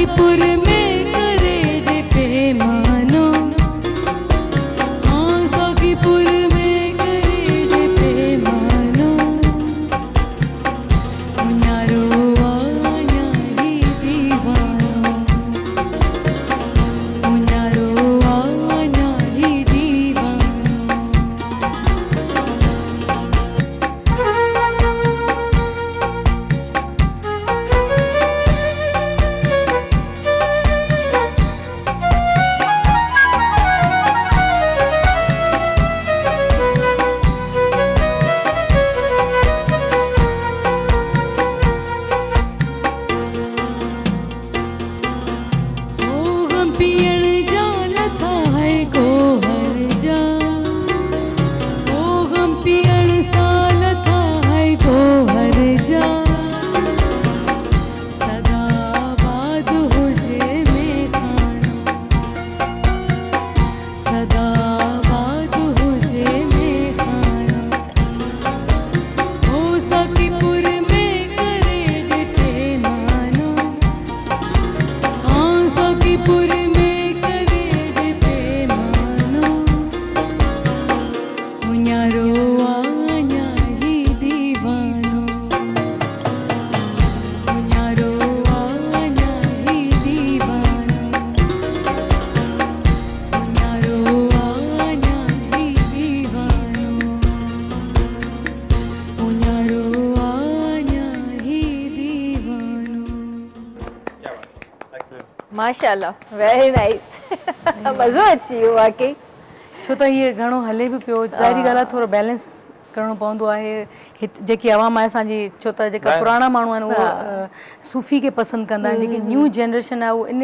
साकीपुर में करे रे पैमानो, हाँ साकीपुर में करे रे पैमानो, मुन्यारो न्यारी दीवानो, मुन्यारो न्यारी दीवानो। ओ हम पियण जा लथा है गोहर जा, ओ हम पियण सा लथा है गोहर जा, सदा बाद हुजे में खानो, सदा बाद हुजे में खानो, ओ साकीपुर में करे रे पैमानो, हाँ साकीपुर में करे रे पैमानो, मुन्यारो न्यारी दीवानो, मुन्यारो न्यारी दीवानो, मुन्यारो न्यारी दीवानो, मुन्यारो न्यारी दीवानो। माशाल्लाह, वेरी नाइस। मज़ो अची वियो वाकई। छो त इहे घणो हले बि पियो, ज़ाहिरी ॻाल्हि आहे थोरो बैलेंस करिणो पवंदो आहे। जेकी आवाम आहे असांजी, छो त जेका पुराणा माण्हू आहिनि उहो सूफ़ी खे पसंदि कंदा आहिनि, जेकी न्यू जनरेशन आहे उहो इन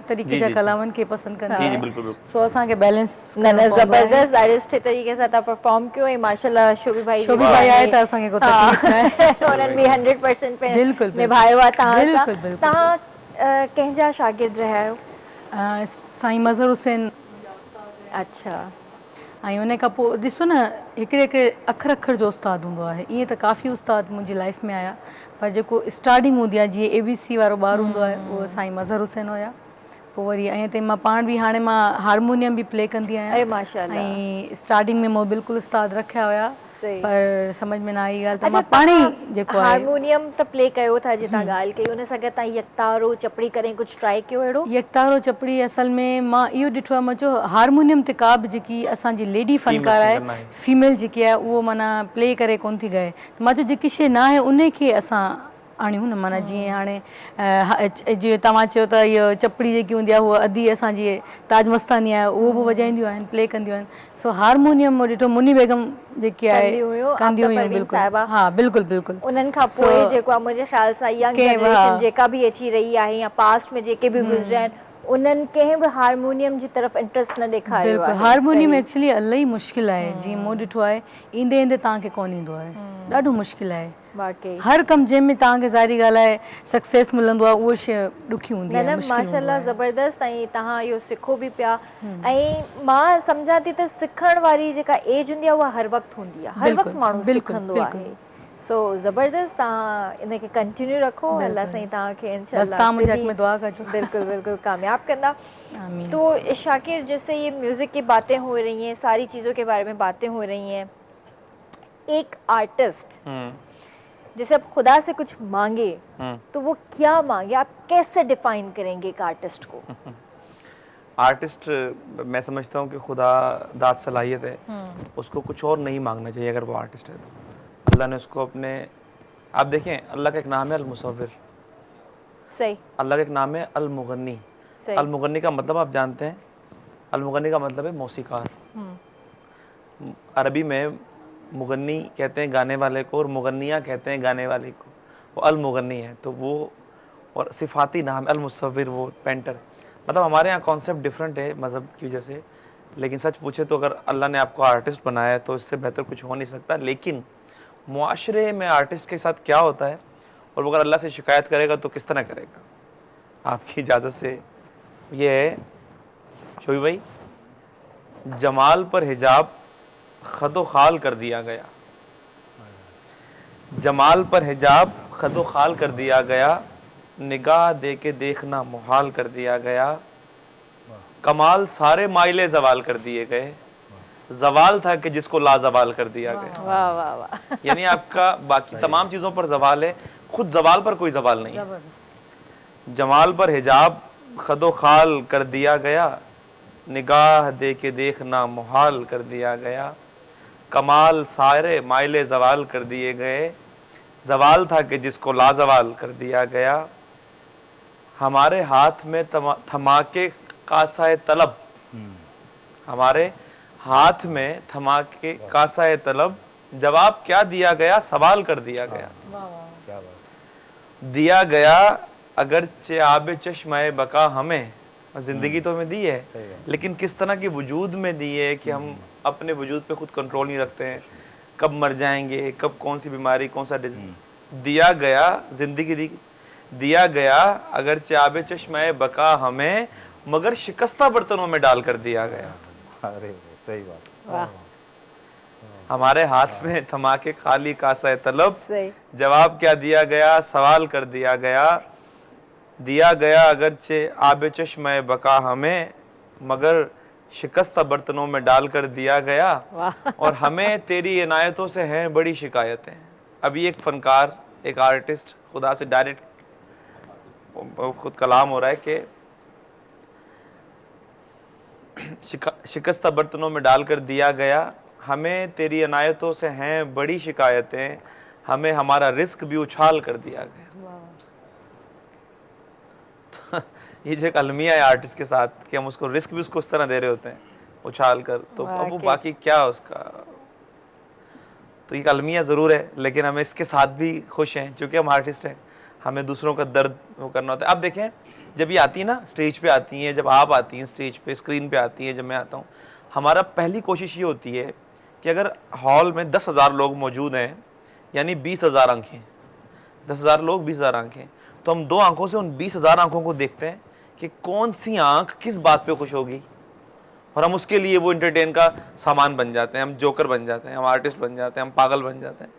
तरीक़े जा कलामनि खे पसंदि कंदी आहे। बिल्कुल बिल्कुल। सो असांखे बैलेंस न न ज़बरदस्त, ॾाढे सुठे तरीक़े सां तव्हां परफॉर्म कयो ऐं माशाल्लाह शोभी भाई शोभी भाई आहे त असांखे को तकलीफ़ न आहे। उन्हनि बि 100% पे बिल्कुलु, निभायो आहे तव्हां सां। बिल्कुलु, बिल्कुलु। तव्हां कंहिंजा शागिर्द रहिया आहियो? साईं मज़हर हुसैन। अच्छा, ऐं उन खां पोइ ॾिसो न, हिकिड़े हिकिड़े अखर अखर जो उस्तादु हूंदो आहे। ईअं त काफ़ी उस्ताद मुंहिंजी लाइफ में आया, पर जेको स्टार्टिंग हूंदी आहे, जीअं ABC वारो ॿारु हूंदो आहे, उहो साईं मज़हर हुसैन हुया। पोइ वरी ऐं ते मां पाण बि हाणे मां हारमोनियम बि प्ले कंदी अरे आहियां, माशाल्लाह। ऐं स्टार्टिंग में मूं बिल्कुलु उस्ताद रखिया हुया, सही। पर सम्झ में न आई ॻाल्हि, त मां पाण ई जेको आहे हारमोनियम त प्ले कयो था, जीअं तव्हां ॻाल्हि कई, उन सां गॾु तव्हां यकतारो चपड़ी करे कुझु ट्राई कयो अहिड़ो? यकतारो चपड़ी असल में मां इहो ॾिठो आहे, मां चयो हारमोनियम ते का बि जेकी असांजी लेडी फनकार आहे, फीमेल जेकी आहे, उहो माना प्ले करे कोन थी ॻाए। त मां चयो जेकी शइ न आहे उन खे असां आणियूं न, माना जीअं हाणे जीअं तव्हां चयो त इहो चपड़ी जेकी हूंदी आहे उहा अधी असांजी ताज मस्तानी आहे, उहो बि वॼाईंदियूं आहिनि, प्ले कंदियूं आहिनि। सो हारमोनियम ॾिठो मुनी बेगम जेकी आहे कंदियूं हुयूं, बिल्कुलु, हा बिल्कुलु बिल्कुलु। उन्हनि खां पोइ जेको आहे मुंहिंजे ख़्याल सां यंग जनरेशन जेका बि अची रही आहे या पास्ट में जेके बि गुज़रिया आहिनि, उन्हनि कंहिं बि हारमोनियम जी तरफ़ इंट्रस्ट न ॾेखारियो आहे। हारमोनियम एक्चुअली इलाही मुश्किल आहे, जीअं मूं ॾिठो आहे, ईंदे ईंदे तव्हांखे कोन ईंदो आहे, ॾाढो मुश्किल आहे। वाकई हर कमु जंहिंमें तव्हांखे ज़ाहिरी ॻाल्हि आहे सक्सेस मिलंदो आहे, उहा शइ ॾुखी हूंदी आहे, मुश्किल हूंदो माशाल्लाह आहे। ज़बरदस्त। ऐं तव्हां इहो सिखो बि पिया, ऐं मां सम्झां थी त सिखण वारी जेका एज हूंदी आहे उहा हर वक़्तु हूंदी आहे, हर वक़्तु माण्हू सिखंदो आहे। सो ज़बरदस्त, तव्हां इनखे कंटिन्यू रखो, अल्लाह साईं तव्हांखे इंशाअल्लाह बस तव्हां मुंहिंजे हक़ में दुआ कजो। बिल्कुल बिल्कुल कामयाब कंदा। आमीन। तो शाकिर, जैसे ये म्यूज़िक की बातें हो रही हैं, सारी चीज़ों के बारे में बातें हो रही हैं, एक आर्टिस्ट जैसे अब खुदा से कुछ मांगे तो वो क्या मांगे, आप कैसे डिफाइन करेंगे एक आर्टिस्ट को? आर्टिस्ट, मैं समझता हूँ कि खुदा दाद सलाहियत है, उसको कुछ और नहीं मांगना चाहिए। अगर वो आर्टिस्ट है तो अल्लाह ने उसको अपने, आप देखें अल्लाह का एक नाम है अल मुसव्विर, सही, अल्लाह का एक नाम है अल मुगन्नी। अल मुगन्नी का मतलब आप जानते हैं, अल मुगन्नी का मतलब है मौसीकार। अरबी में मुगन्नी कहते हैं गाने वाले को, और मुगन्निया कहते हैं गाने वाले को, वो अल मुगन्नी है। तो वो, और सिफाती नाम अल मुसव्विर, वो पेंटर। मतलब हमारे यहाँ कॉन्सेप्ट डिफरेंट है मज़हब की वजह से, लेकिन सच पूछे तो अगर अल्लाह ने आपको आर्टिस्ट बनाया है तो इससे बेहतर कुछ हो नहीं सकता। लेकिन मुआशरे में आर्टिस्ट के साथ क्या होता है, और वो अगर अल्लाह से शिकायत करेगा तो किस तरह करेगा, आपकी इजाज़त से ये है शोभी भाई, जमाल पर हिजाब खदो खाल कर दिया गया, जमाल पर हिजाब खदो खाल कर दिया गया, निगाह दे के देखना मुहाल कर दिया गया, कमाल सारे माइले जवाल कर दिए गए, जवाल था कि जिसको लाजवाल कर दिया गया। वाह वाह वाह। यानी आपका बाकी तमाम चीजों पर जवाल है, खुद जवाल पर कोई जवाल नहीं है। जबरदस्त। जमाल पर हिजाब खदो खाल कर दिया गया, निगाह दे के देखना मुहाल कर दिया गया, कमाल सारे माइले जवाल कर दिए गए, जवाल था कि जिसको लाजवाल कर दिया गया। हमारे हाथ में थमाके कासाए तलब, हमारे हाथ में थमाके कासाए तलब, जवाब क्या दिया गया, सवाल कर दिया गया। क्या बात। दिया गया अगरचे आबे चश्माए बका हमें, जिंदगी तो हमें दी है, सही बात। लेकिन किस तरह की वजूद में दी है कि हम अपने वजूद पे खुद कंट्रोल नहीं रखते हैं, कब मर जाएंगे, कब कौन सी बीमारी, कौन सा दिया गया जिंदगी दी, दिया गया अगरचे आबे चश्माए बका हमें, मगर शिकस्ता बर्तनों में डाल कर दिया गया। अरे सही बात। वाह हमारे हाथ में थमा के खाली कासा तलब, सही। जवाब क्या दिया गया, सवाल कर दिया गया। दिया गया अगरचे आबे चश्मे बका हमें, मगर शिकस्ता बर्तनों में डाल कर दिया गया। वाह। और हमें तेरी इनायतों से हैं बड़ी शिकायतें। अभी एक फनकार, एक आर्टिस्ट खुदा से डायरेक्ट खुद कलाम हो रहा है कि शिकस्ता बर्तनों में डालकर दिया गया, हमें तेरी इनायतों से हैं बड़ी शिकायतें, हमें हमारा रिस्क भी उछाल कर दिया गया। ये जो एक अलमिया है आर्टिस्ट के साथ कि हम उसको रिस्क भी उसको उस तरह दे रहे होते हैं उछाल कर, तो अब वो बाकी क्या उसका, तो ये अलमिया ज़रूर है, लेकिन हमें इसके साथ भी खुश हैं क्योंकि हम आर्टिस्ट हैं, हमें दूसरों का दर्द वो करना होता है। अब देखें जब ये आती है ना, स्टेज पे आती हैं, जब आप आती हैं स्टेज पे, स्क्रीन पे आती हैं, जब मैं आता हूँ, हमारा पहली कोशिश ये होती है कि अगर हॉल में 10,000 लोग मौजूद हैं, यानी 20,000 आंखें, 10,000 लोग 20,000 आंखें, तो हम 2 आंखों से उन 20,000 आंखों को देखते हैं कि कौन सी आंख किस बात पे खुश होगी, और हम उसके लिए वो इंटरटेन का सामान बन जाते हैं, हम जोकर बन जाते हैं, हम आर्टिस्ट बन जाते हैं, हम पागल बन जाते हैं,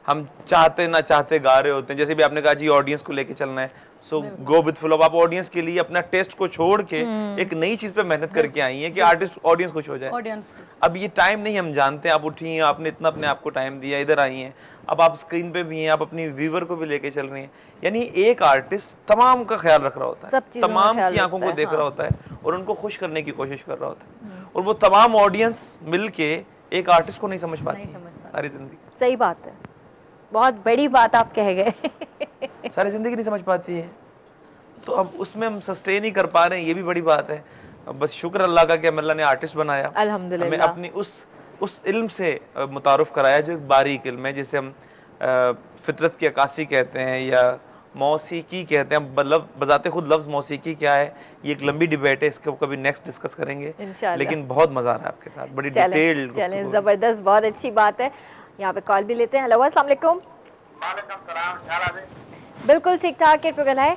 हम चाहते ना चाहते गा रहे होते हैं। जैसे भी आपने कहा जी ऑडियंस को लेके चलना है, सो गो विद फ्लो। आप ऑडियंस के लिए अपना टेस्ट को छोड़ के एक नई चीज पे मेहनत करके आई हैं कि आर्टिस्ट ऑडियंस खुश हो जाए। ऑडियंस अब ये टाइम नहीं, हम जानते हैं, आप उठी हैं, आपने इतना अपने आप को टाइम दिया, इधर आई हैं, अब आप स्क्रीन पे भी हैं, आप अपनी व्यूअर को भी लेके चल रही हैं, यानी एक आर्टिस्ट तमाम का ख्याल रख रहा होता है, सब चीज़ों का तमाम ख्याल की आंखों रखता को है, देख हाँ। रहा होता है और उनको खुश करने की कोशिश कर रहा होता है, और वो तमाम ऑडियंस मिलके एक आर्टिस्ट को नहीं समझ पाती नहीं समझ पाती। सारी जिंदगी, सही बात है, बहुत बड़ी बात आप कह गए। सारी जिंदगी नहीं समझ पाती है, तो अब उसमें हम सस्टेन ही कर पा रहे हैं, ये भी बड़ी बात है। अब बस शुक्र अल्लाह का कि हमें अल्लाह ने आर्टिस्ट बनाया, हमें अल्हम्दुलिल्लाह। अपनी उस इल्म से मुतारुफ कराया जो एक बारीक इल्म है, जिसे हम फितरत की अक्कासी कहते हैं या मौसीकी कहते हैं। मतलब बजाते खुद लफ्ज़ मौसीकी क्या है, ये एक लंबी डिबेट है, इसको कभी नेक्स्ट डिस्कस करेंगे इंशाल्लाह। लेकिन बहुत मज़ा आ रहा है आपके साथ, बड़ी चलें डिटेल्ड चलें, जबरदस्त, बहुत अच्छी बात है। यहाँ पे कॉल भी लेते हैं। हेलो अस्सलाम वालेकुम। वालेकुम सलाम, ख्याल आहे? बिल्कुल ठीक ठाक, केरु पियो ॻाल्हाए?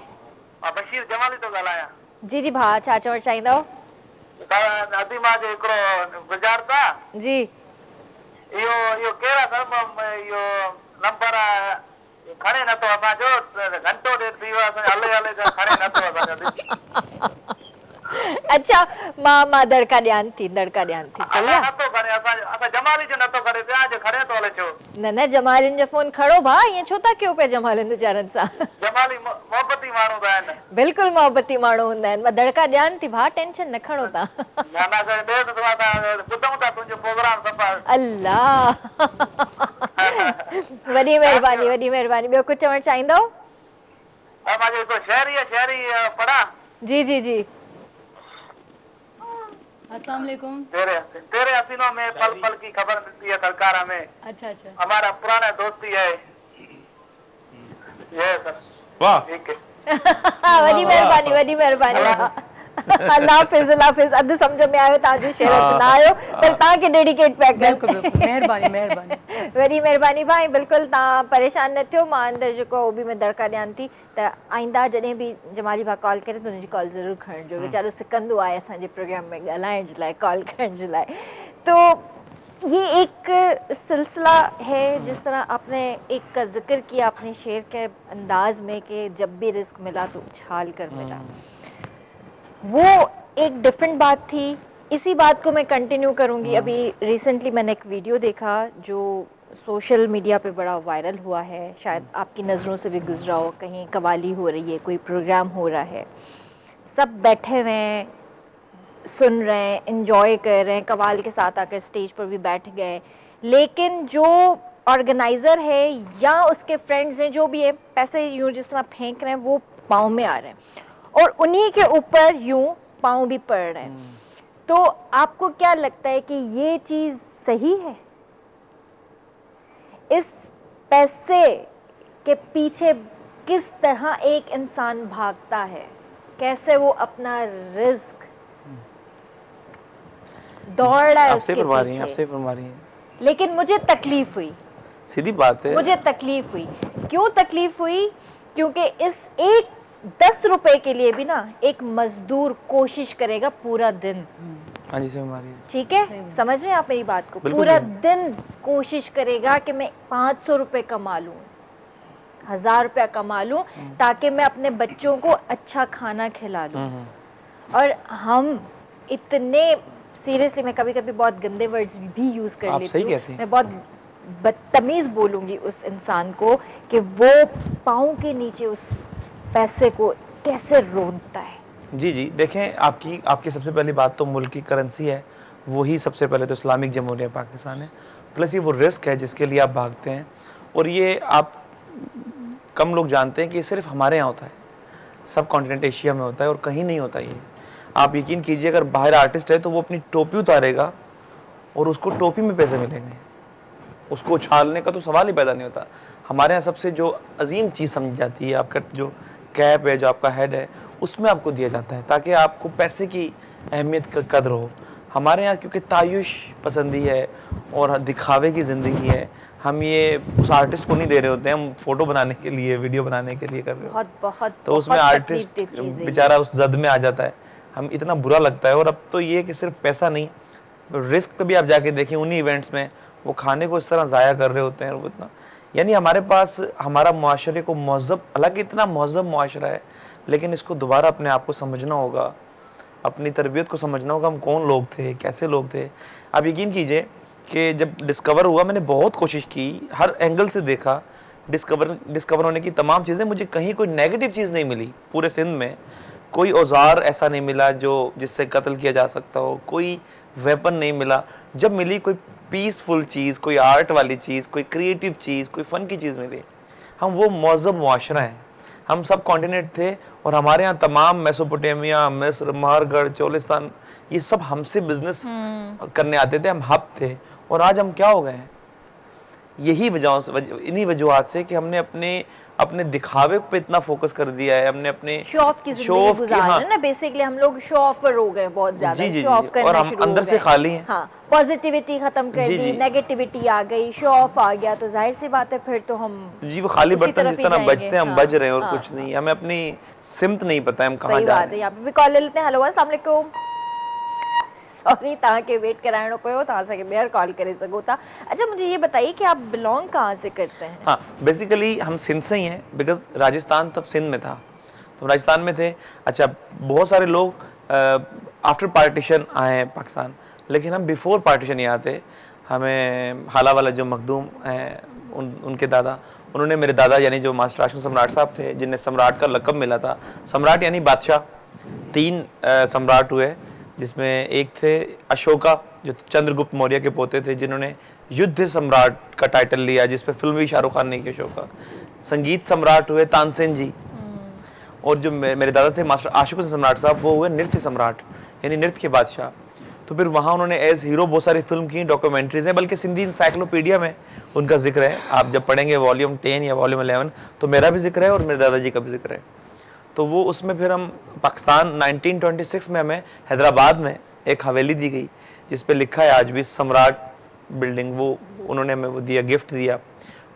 बशीर जमाली तो ॻाल्हायां। जी जी भाउ, छा चवणु चाहींदव? नदी मां जो हिकिड़ो गुज़ार था, जी इहो कहिड़ा सब इहो नंबर खणे नथो असांजो, घंटो ॾेढ थी वियो आहे, हले हले खणे नथो असांजो। अच्छा, मां दड़का ॾियानि थी, सही आहे। नथो खणे असां जमाली जो नथो करे पिया, जो खणे थो हले छो? न जमालियुनि जो फोन खणो भाउ, ईअं छो था कयो पिया जमालियुनि वीचारनि सां? जमाली मोहबती माण्हू त आहिनि। बिल्कुलु मोहबती माण्हू हूंदा आहिनि, मां दड़का ॾियानि थी भाउ, टेंशन न खणो तव्हां। ॿियो त ॿुधूं था तुंहिंजो प्रोग्राम सफ़ा। अल्लाह, वॾी महिरबानी, वॾी महिरबानी। ॿियो कुझु चवणु चाहींदव? मां जेको शहरी पढ़ा, जी जी जी। अस्सलाम वालेकुम। तेरे हसीनों में पल पल की खबर मिलती है सरकारा में, अच्छा अच्छा। हमारा पुराना दोस्ती है ये सर। वाह, ठीक है, वॾी महिरबानी, वॾी महिरबानी। अल्लाह हाफ़िज़, अल्लाह हाफ़िज़। अधु सम्झ में आयो, तव्हांजो शेर न आयो, पर तव्हांखे डेडिकेट पिया बिल्कुलु कयो। बिल्कुलु, महिरबानी महिरबानी। वॾी महिरबानी भाई, बिल्कुलु तव्हां परेशान न थियो, मां अंदरि जेको उहो बि मैं दड़का ॾियानि थी, त आईंदा जॾहिं बि जमाली भाउ कॉल करे त हुनजी कॉल ज़रूरु खणिजो, वीचारो सिकंदो आहे असांजे प्रोग्राम में ॻाल्हाइण जे लाइ, कॉल करण जे लाइ। तो ये एक सिलसिला है, जिस तरह आपने एक का जिक्र किया अपने शेर के अंदाज में कि जब भी रिस्क मिला तो उछाल कर मिला, वो एक डिफरेंट बात थी। इसी बात को मैं कंटिन्यू करूंगी। अभी रिसेंटली मैंने एक वीडियो देखा जो सोशल मीडिया पे बड़ा वायरल हुआ है, शायद आपकी नज़रों से भी गुजरा हो। कहीं कवाली हो रही है, कोई प्रोग्राम हो रहा है, सब बैठे हुए हैं, सुन रहे हैं, एंजॉय कर रहे हैं, कवाल के साथ आकर स्टेज पर भी बैठ गए, लेकिन जो ऑर्गेनाइज़र है या उसके फ्रेंड्स हैं, जो भी है, पैसे यूँ जिस तरह फेंक रहे हैं वो पाँव में आ रहे हैं और उन्हीं के ऊपर यूँ पाँव भी पड़ रहे हैं। तो आपको क्या लगता है कि ये चीज़ सही है? इस पैसे के पीछे किस तरह एक इंसान भागता है, कैसे वो अपना रिस्क दौड़ रहा है आप उसके सही फरमा रही हैं, आप पीछे। सही फरमा रही हैं। लेकिन मुझे तकलीफ हुई, सीधी बात है। मुझे तकलीफ हुई। क्यों तकलीफ हुई? क्योंकि इस एक 10 रुपए के लिए भी ना एक मजदूर कोशिश करेगा पूरा दिन। हाँ जी, सही फरमा रही हैं। ठीक है, समझ रहे हैं आप मेरी बात को? बिल्कुल पूरा सही। दिन कोशिश करेगा कि मैं 500 रुपए कमा लूं, 1000 रुपया कमा लूं, ताकि मैं अपने बच्चों को अच्छा खाना खिला लूं। और हम इतने सीरियसली, मैं कभी कभी बहुत गंदे वर्ड्स भी यूज़ कर आप लेती सही हूँ, कहती हैं। मैं बहुत बदतमीज़ बोलूँगी उस इंसान को कि वो पाँव के नीचे उस पैसे को कैसे रोंदता है। जी जी, देखें, आपकी सबसे पहली बात तो मुल्क की करेंसी है, वही सबसे पहले तो इस्लामिक जमहूरिया पाकिस्तान है। प्लस ये वो रिस्क है जिसके लिए आप भागते हैं, और ये आप कम लोग जानते हैं कि ये सिर्फ हमारे यहाँ होता है, सब कॉन्टिनेंट एशिया में होता है और कहीं नहीं होता ये। आप यकीन कीजिए, अगर बाहर आर्टिस्ट है तो वो अपनी टोपी उतारेगा और उसको टोपी में पैसे मिलेंगे, उसको उछालने का तो सवाल ही पैदा नहीं होता। हमारे यहाँ सबसे जो अजीम चीज़ समझी जाती है, आपका जो कैप है, जो आपका हेड है, उसमें आपको दिया जाता है ताकि आपको पैसे की अहमियत का कदर हो। हमारे यहाँ क्योंकि तायुश पसंदी है और दिखावे की ज़िंदगी है, हम ये उस आर्टिस्ट को नहीं दे रहे होते हैं, हम फोटो बनाने के लिए, वीडियो बनाने के लिए कर रहे होते हैं। बहुत तो उसमें बहुत आर्टिस्ट तकलीफ देती चीज़ है। बेचारा उस जद में आ जाता है, हम इतना बुरा लगता है। और अब तो ये कि सिर्फ पैसा नहीं, रिस्क पे भी आप जाके देखें, उन्हीं इवेंट्स में वो खाने को इस तरह ज़ाया कर रहे होते हैं। और वो इतना, यानी हमारे पास, हमारा मुआशरे को महज़ब, हालांकि इतना महज़ब मुआशरा है, लेकिन इसको दोबारा अपने आप को समझना होगा, अपनी तरबियत को समझना होगा, हम कौन लोग थे, कैसे लोग थे। आप यकीन कीजिए कि जब डिस्कवर हुआ, मैंने बहुत कोशिश की, हर एंगल से देखा, डिस्कवर होने की तमाम चीज़ें, मुझे कहीं कोई नेगेटिव चीज़ नहीं मिली। पूरे सिंध में कोई औजार ऐसा नहीं मिला जो जिससे कत्ल किया जा सकता हो, कोई वेपन नहीं मिला। जब मिली कोई पीसफुल चीज़, कोई आर्ट वाली चीज़, कोई क्रिएटिव चीज़, कोई फ़न की चीज़ मिली, हम वो महज़ब मुआशरा हैं। हम सब कॉन्टिनेंट थे और हमारे यहाँ तमाम मेसोपोटामिया, मिस्र, महारगढ़, चोलिस्तान, ये सब हमसे बिजनेस करने आते थे, हम हब थे। और आज हम क्या हो गए हैं? यही वजहों से, इन्हीं वजूहात से कि हमने अपने दिखावे पे इतना फोकस कर दिया है, हमने अपने शो ऑफ की जिंदगी गुजार रहे हैं ना। बेसिकली हम लोग शो ऑफर हो गए बहुत ज्यादा, जी, जी, शो ऑफ जी, करना और हम शुरू हो अंदर से गए। खाली हैं। हाँ, पॉजिटिविटी खत्म कर जी, दी, जी। नेगेटिविटी आ गई, शो ऑफ आ गया, तो जाहिर सी बात है फिर तो हम जी, वो खाली उसी बर्तन तरफ जिस ही तरह जाएंगे। बजते हैं, हम हाँ, बज रहे हैं और हाँ, कुछ नहीं। हमें अपनी सिमत नहीं पता है, हम कहाँ सही जा बात रहे है। हैं। यहाँ पे भी कॉल ले लेते हैं। हेलो, अस्सलाम वालेकुम। सॉरी, तव्हां के वेट कराइणो पियो, तव्हां असांखे ॿीहर कॉल करे सघो था। अच्छा, मुझे ये बताइए कि आप बिलोंग कहाँ से करते हैं? हाँ, बेसिकली हम सिंध से ही हैं, बिकॉज राजस्थान तब सिंध में था, तो हम राजस्थान में थे। अच्छा, बहुत सारे लोग आफ्टर पार्टीशन आए हैं पाकिस्तान, लेकिन हम बिफोर पार्टीशन यहाँ थे। हमें हाला वाला जो मखदूम हैं, उनके दादा, उन्होंने, मेरे दादा यानी जो मास्टर आशुक सम्राट साहब थे, जिन्हें सम्राट का लक़ब मिला था। सम्राट यानी बादशाह। 3 सम्राट हुए, जिसमें एक थे अशोका, जो चंद्रगुप्त मौर्य के पोते थे, जिन्होंने युद्ध सम्राट का टाइटल लिया, जिस पे फिल्म भी शाहरुख खान ने की, अशोका। संगीत सम्राट हुए तानसेन जी, और जो मेरे दादा थे मास्टर आशुक सम्राट साहब, वो हुए नृत्य सम्राट, यानी नृत्य के बादशाह। तो फिर वहाँ उन्होंने एज हीरो बहुत सारी फिल्म की, डॉक्यूमेंट्रीज हैं, बल्कि सिंधी इंसाइक्लोपीडिया में उनका जिक्र है। आप जब पढ़ेंगे वॉल्यूम 10 या वॉल्यूम 11, तो मेरा भी जिक्र है और मेरे दादाजी का भी जिक्र है। तो वो उसमें फिर हम पाकिस्तान 1926 में हमें हैदराबाद में एक हवेली दी गई, जिस पे लिखा है आज भी सम्राट बिल्डिंग, वो उन्होंने हमें वो दिया, गिफ्ट दिया।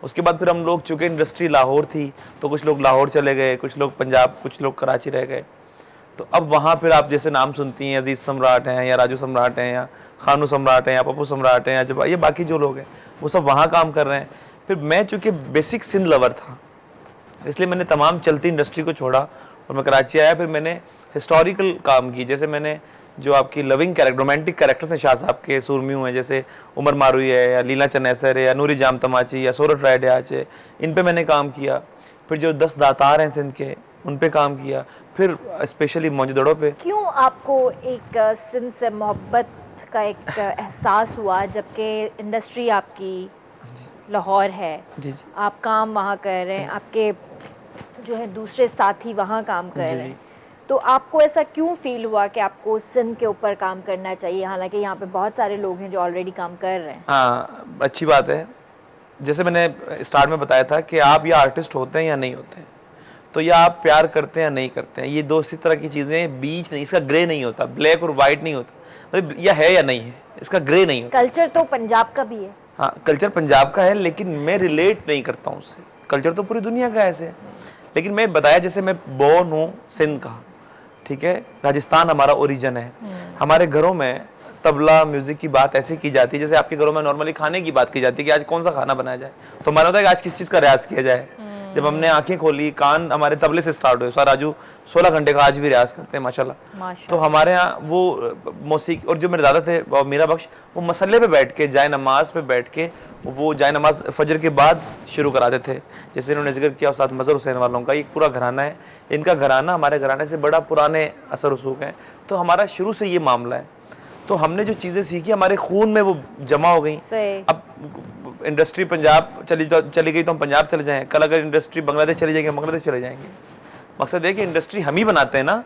उसके बाद फिर हम लोग, चूँकि इंडस्ट्री लाहौर थी, तो कुछ लोग लाहौर चले गए, कुछ लोग पंजाब, कुछ लोग कराची रह गए। तो अब वहाँ फिर आप जैसे नाम सुनती हैं, अजीज़ सम्राट हैं या राजू सम्राट हैं या खानू सम्राट हैं या पप्पू सम्राट हैं या जब ये बाकी जो लोग हैं वो सब वहाँ काम कर रहे हैं। फिर मैं चूँकि बेसिक सिंध लवर था इसलिए मैंने तमाम चलती इंडस्ट्री को छोड़ा और मैं कराची आया। फिर मैंने हिस्टोरिकल काम की, जैसे मैंने जो आपकी लविंग कैरेक्टर रोमांटिक कैरेक्टर्स हैं शाह साहब के, सूरमियों हैं जैसे उमर मारूई है या लीला चन्नैसर है या नूरी जाम तमाची या सोरठ राय डयाच है, इन पे मैंने काम किया। फिर जो 10 दातार हैं सिंध के उन पे काम किया। फिर स्पेशली मौजूदड़ों पे। क्यों आपको एक सिंध से मोहब्बत का एक एहसास हुआ जबकि इंडस्ट्री आपकी लाहौर है, जी जी आप काम वहाँ कर रहे हैं, आपके जो है दूसरे साथी वहाँ काम कर रहे हैं, तो आपको ऐसा क्यों फील हुआ कि आपको सिंध के ऊपर काम करना चाहिए, हालांकि यहाँ पे बहुत सारे लोग हैं जो ऑलरेडी काम कर रहे हैं? हाँ, अच्छी बात है। जैसे मैंने स्टार्ट में बताया था कि आप या आर्टिस्ट होते हैं या नहीं होते हैं, तो या आप प्यार करते हैं या नहीं करते हैं, ये दो इसी तरह की चीज़ें, बीच नहीं, इसका ग्रे नहीं होता, ब्लैक और वाइट नहीं होता, मतलब या है या नहीं है, इसका ग्रे नहीं होता। कल्चर तो पंजाब का भी है। हाँ, कल्चर पंजाब का है लेकिन मैं रिलेट नहीं करता हूँ उससे। कल्चर तो पूरी दुनिया का ऐसे है, लेकिन मैं बताया जैसे मैं बोर्न हूँ सिंध का, ठीक है, राजस्थान हमारा ओरिजिन है। हमारे घरों में तबला म्यूजिक की बात ऐसे की जाती है जैसे आपके घरों में नॉर्मली खाने की बात की जाती है कि आज कौन सा खाना बनाया जाए, तो हमारा होता है कि आज किस चीज़ का रियाज किया जाए। जब हमने आंखें खोली, कान हमारे तबले से स्टार्ट हुए। राजू 16 घंटे का आज भी रियाज करते हैं माशाल्लाह। तो हमारे यहाँ वो मौसीकी, और जो मेरे दादा थे मीरा बख्श, वो मसल्ले पे बैठ के जाए नमाज पे बैठ के वो जाए नमाज फजर के बाद शुरू कराते थे। जैसे इन्होंने जिक्र किया उस्ताद मजहर हुसैन वालों का, एक पूरा घराना है, इनका घराना हमारे घराने से बड़ा पुराने असर रसूख हैं, तो हमारा शुरू से ये मामला है। तो हमने जो चीज़ें सीखी हमारे खून में वो जमा हो गई। अब इंडस्ट्री पंजाब चली गई तो हम पंजाब चले जाएं, कल अगर इंडस्ट्री बांग्लादेश चली जाएंगे बांग्लादेश चले जाएंगे। मकसद है कि इंडस्ट्री हम ही बनाते हैं ना,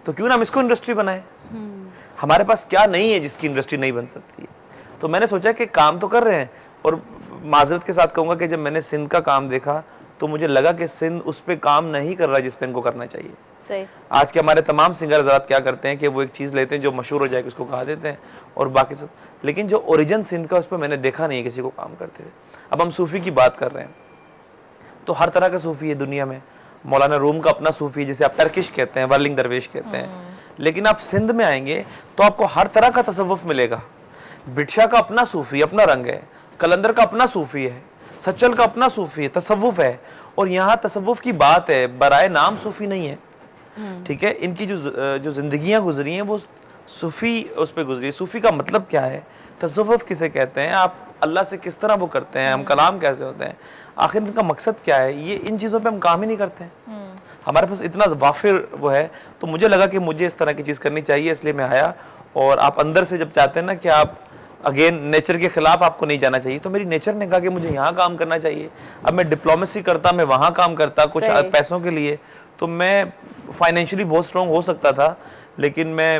तो क्यों ना हम इसको इंडस्ट्री बनाएं। हमारे पास क्या नहीं है जिसकी इंडस्ट्री नहीं बन सकती है। तो मैंने सोचा कि काम तो कर रहे हैं, और माजरत के साथ कहूँगा कि जब मैंने सिंध का काम देखा तो मुझे लगा कि सिंध उस पर काम नहीं कर रहा जिस पे इनको करना चाहिए। सही। आज के हमारे तमाम सिंगर हज़रात क्या करते हैं कि वो एक चीज़ लेते हैं जो मशहूर हो जाए उसको गा देते हैं और बाकी सब, लेकिन जो ओरिजिन सिंध का उस पर मैंने देखा नहीं किसी को काम करते हुए। अब हम सूफ़ी की बात कर रहे हैं तो हर तरह का सूफ़ी है दुनिया में। मौलाना रूम का अपना सूफ़ी जिसे आप टर्किश कहते हैं, वर्लिंग दरवेश कहते हैं, लेकिन आप सिंध में आएंगे तो आपको हर तरह का तसव्वुफ मिलेगा। बिटशा का अपना सूफ़ी, अपना रंग है, कलंदर का अपना सूफ़ी है, सच्चल का अपना सूफ़ी है, तसव्वुफ है। और यहाँ तसव्वुफ की बात है, बराए नाम सूफ़ी नहीं है, ठीक है। इनकी जो जिंदगियां गुजरी हैं वो सूफ़ी उस पर गुजरी है। सूफ़ी का मतलब क्या है, तसव्वुफ किसे कहते हैं, आप अल्लाह से किस तरह वो करते हैं, हम कलाम कैसे होते हैं, आखिर इनका मकसद क्या है, ये इन चीज़ों पे हम काम ही नहीं करते हैं। हमारे पास इतना वाफिर वो है, तो मुझे लगा कि मुझे इस तरह की चीज़ करनी चाहिए, इसलिए मैं आया। और आप अंदर से जब चाहते हैं ना कि आप अगेन नेचर के खिलाफ आपको नहीं जाना चाहिए, तो मेरी नेचर ने कहा कि मुझे यहाँ काम करना चाहिए। अब मैं डिप्लोमेसी करता, मैं वहाँ काम करता कुछ पैसों के लिए, तो मैं फाइनेंशियली बहुत स्ट्रॉन्ग हो सकता था, लेकिन मैं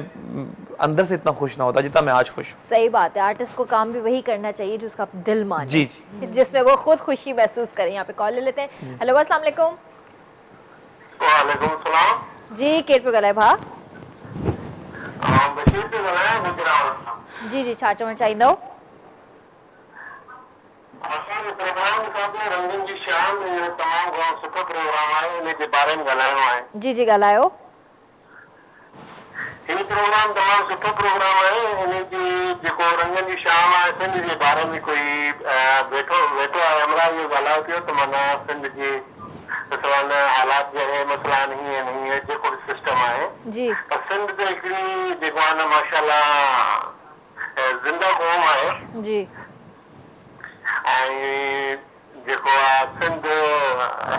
अंदर से इतना खुश ना होता जितना मैं आज खुश हूँ। सही बात है, आर्टिस्ट को काम भी वही करना चाहिए जो उसका दिल माने, जी जी, जिसमें वो खुद खुशी महसूस करे। यहाँ पे कॉल ले लेते हैं। हेलो, अस्सलाम वालेकुम। वालेकुम सलाम जी, केर पे गलाए भा? बशीर से गलाए गुजरात। जी जी, छा चवण चाहिंदो? असांजे प्रोग्राम सां रंगन जी शाम में तमाम घणो सुठो प्रोग्राम आहे, इन जे बारे में ॻाल्हाइणो आहे। जी जी, ॻाल्हायो। ही प्रोग्राम तमाम सुठो प्रोग्राम आहे, इन जी जेको रंगन जी शाम आहे सिंध जे बारे में कोई वेठो आहे हमरा इहो ॻाल्हाए पियो त माना सिंध जी मसलन हालात जो है मसला नहीं है जेको सिस्टम आहे जी, त सिंध त हिकिड़ी जेको आहे न माशाल्लाह ज़िंदा क़ौम आहे जी, ऐं जेको आहे सिंध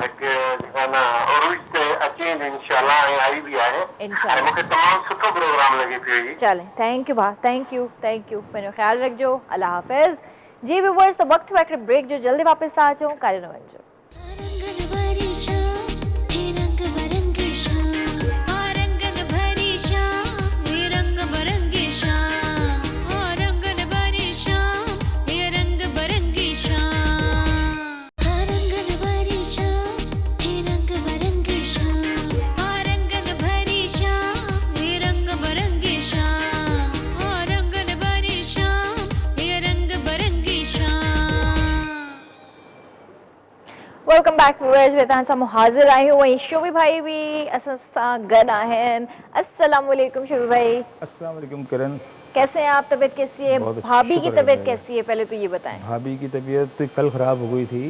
हिकु जेको आहे न उरूज ते अची वेंदी इंशाल्लाह, ऐं आई बि आहे, ऐं मूंखे तमामु सुठो प्रोग्राम लॻे पियो ही। चले, थैंक यू भा, थैंक यू पंहिंजो ख्याल रखिजो, अल्लाह हाफ़िज़। जी व्यूअर्स, तो वक्त हुआ हिकिड़े ब्रेक जो, जल्दी वापस था अचूं, कारे न वञिजो। वेलकम बैक व्यूअर्स, में तव्हां सां हाज़िर आहियूं ऐं शोबी भाई भी असां सां गॾु आहिनि। अस्सलाम वालेकुम शोबी भाई। अस्सलाम वालेकुम किरण। कैसे हैं आप? तबीयत कैसी है? बहुत भाभी की शुक्र है तबीयत भैया। कैसी है पहले तो ये बताएं। भाभी की तबीयत कल ख़राब हो गई थी,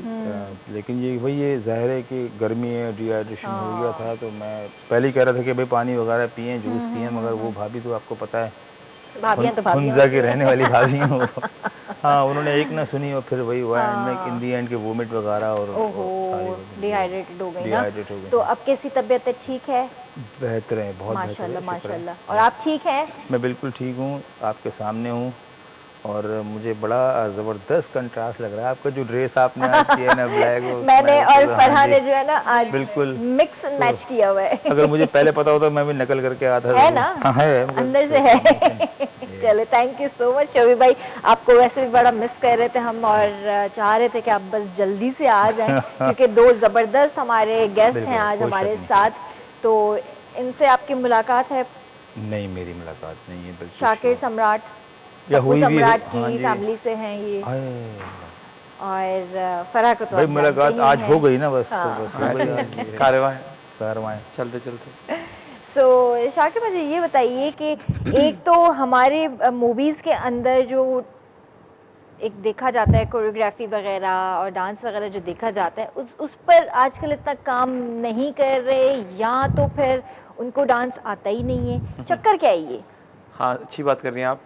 लेकिन ये वही ये ज़ाहिर है कि गर्मी है, डिहाइड्रेशन हो गया था। तो मैं पहले ही कह रहा था कि भाई पानी वगैरह पिएं, जूस पिएं, मगर वो भाभी तो आपको पता है भाभियां तो भाभियां हुंजा की रहने वाली भाभी हैं वो। हाँ, उन्होंने एक ना सुनी और फिर वही हुआ एंड में इन दी एंड के वोमिट वगैरह और ओहो, सारी डिहाइड्रेटेड हो गई ना। डिहाइड्रेट हो गई। तो अब कैसी तबीयत है? ठीक है? बेहतर है, बहुत बेहतर माशाल्लाह है, शुक्र है। माशाल्लाह। और आप ठीक हैं? मैं बिल्कुल ठीक हूँ, आपके सामने हूँ और मुझे बड़ा ज़बरदस्त कंट्रास्ट लग रहा है आपका जो ड्रेस आपने आज किया है ना, ब्लैक। मैंने और हाँ फरहान जी, ने जो है ना आज बिल्कुल मिक्स मैच किया हुआ है। अगर मुझे पहले पता होता मैं भी नकल करके आता है ना? हाँ, है मगर- अंदर से है। चले, थैंक यू सो मच शोभी भाई, आपको वैसे भी बड़ा मिस कर रहे थे हम और चाह रहे थे कि आप बस जल्दी से आ जाएं क्योंकि दो ज़बरदस्त हमारे गेस्ट बिल्कुल, हैं आज कोई हमारे शक नहीं। साथ। तो इनसे आपकी मुलाकात है? नहीं, मेरी मुलाकात नहीं है बिल्कुल। शाकिर सम्राट, या पप्पू हुई भी है, सम्राट हाँ की जी। फैमिली से हैं ये, हाय, और फराह को तो भाई आप मुलाकात जानते ही आज हैं। हो गई ना, बस हाँ। तो बस हो गई आज की कारवां कारवां। चलते चलते। सो शाकिर मुझे ये बताइए कि एक तो हमारे मूवीज़ के अंदर जो एक देखा जाता है कोरियोग्राफी वगैरह और डांस वगैरह जो देखा जाता है उस पर आजकल इतना काम नहीं कर रहे, या तो फिर उनको डांस आता ही नहीं है, चक्कर क्या है ये? हाँ, अच्छी बात कर रही हैं आप।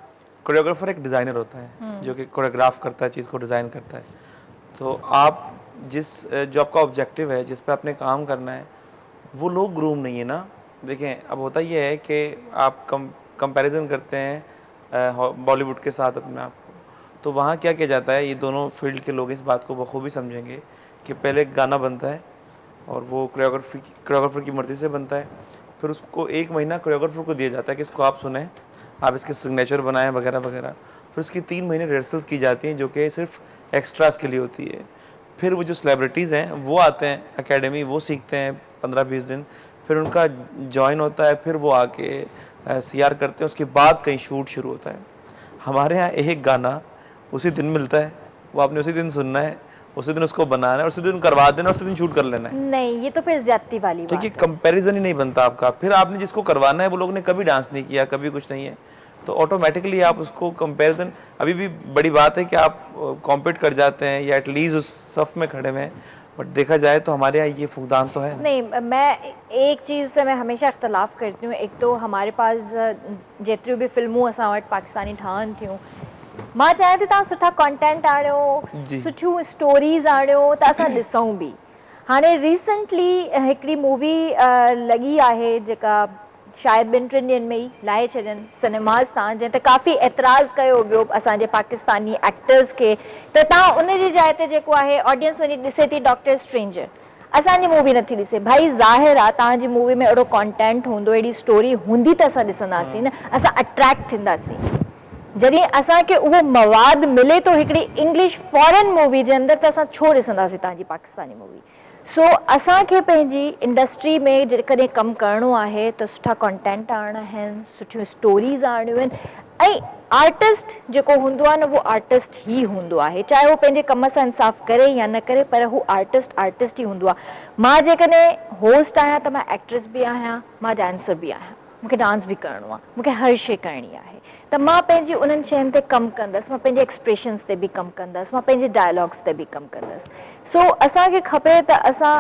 कोरियोग्राफर एक डिज़ाइनर होता है जो कि कोरियोग्राफ करता है, चीज़ को डिज़ाइन करता है। तो आप जो आपका ऑब्जेक्टिव है, जिस पे आपने काम करना है, वो लोग ग्रूम नहीं है ना। देखें, अब होता ये है कि आप कंपैरिजन करते हैं बॉलीवुड के साथ अपने आप को, तो वहाँ क्या किया जाता है, ये दोनों फील्ड के लोग इस बात को बखूबी समझेंगे कि पहले एक गाना बनता है और वो कोरियोग्राफर की मर्ज़ी से बनता है। फिर उसको 1 महीना कोरियोग्राफर को दिया जाता है कि इसको आप सुनें, आप इसके सिग्नेचर बनाएं वगैरह वगैरह। फिर उसकी 3 महीने रिहर्सल्स की जाती हैं जो कि सिर्फ एक्स्ट्रास के लिए होती है। फिर वो जो सेलिब्रिटीज़ हैं वो आते हैं एकेडमी, वो सीखते हैं 15-20 दिन, फिर उनका जॉइन होता है, फिर वो आके सीआर करते हैं, उसके बाद कहीं शूट शुरू होता है। हमारे यहाँ एक गाना उसी दिन मिलता है, वो आपने उसी दिन सुनना है, उसी दिन उसको बनाना है, उसी दिन करवा देना, उसी दिन शूट कर लेना है। नहीं, ये तो फिर ज्यादती वाली ठीक बात है, है। कंपैरिजन ही नहीं बनता आपका। फिर आपने जिसको करवाना है वो लोग ने कभी डांस नहीं किया, कभी कुछ नहीं है, तो ऑटोमेटिकली आप उसको कंपैरिजन, अभी भी बड़ी बात है कि आप कॉम्पीट कर जाते हैं या एटलीस्ट उस सफ में खड़े हुए हैं, बट देखा जाए तो हमारे यहाँ ये फुकदान तो है ना। नहीं, मैं एक चीज़ से मैं हमेशा इख्तलाफ करती हूँ। एक तो हमारे पास जेतिरियूं बि फिल्मूं असां वटि पाकिस्तानी ठहनि थियूं, मां चाहियां थी तव्हां सुठा कंटेंट आणियो, जी। सुठियूं स्टोरीज़ आणियो त असां ॾिसूं बि। हाणे रिसेंटली हिकिड़ी मूवी लॻी आहे जेका शायदि 2-3 ॾींहंनि में ई लाहे छॾनि सिनेमाज़ तां, जंहिं ते काफ़ी एतिराज़ कयो वियो असांजे पाकिस्तानी एक्टर्स खे, त तव्हां उन जी जाइ ते जेको आहे ऑडियंस वञी ॾिसे थी डॉक्टर स्ट्रेंजर, असांजी मूवी नथी ॾिसे। भाई ज़ाहिर आहे तव्हांजी मूवी में अहिड़ो कंटेंट हूंदो, अहिड़ी स्टोरी हूंदी त असां ॾिसंदासीं न, असां अट्रैक्ट थींदासीं। जॾहिं असांखे उहो मवाद मिले थो हिकिड़ी इंग्लिश फॉरेन मूवी जे अंदरि, त असां छो ॾिसंदासीं तव्हांजी पाकिस्तानी मूवी? सो असांखे पंहिंजी इंडस्ट्री में जेकॾहिं कमु करिणो आहे त सुठा कंटेंट आणणा आहिनि, सुठियूं स्टोरीज़ आणियूं आहिनि, ऐं आर्टिस्ट जेको हूंदो आहे न उहो आर्टिस्ट ई हूंदो आहे, चाहे उहो पंहिंजे कम सां इंसाफ़ करे या न करे, पर हू आर्टिस्ट ई हूंदो आहे। मां जेकॾहिं होस्ट आहियां त मां एक्ट्रेस बि आहियां, मां डांसर बि आहियां, मूंखे डांस बि करिणो आहे, मूंखे हर शइ करणी आहे, त मां पंहिंजी उन्हनि शयुनि ते कमु कंदसि, मां पंहिंजे एक्सप्रेशन्स ते बि कमु कंदसि, मां पंहिंजे डायलॉग्स ते बि कमु कंदसि। सो असांखे खपे त असां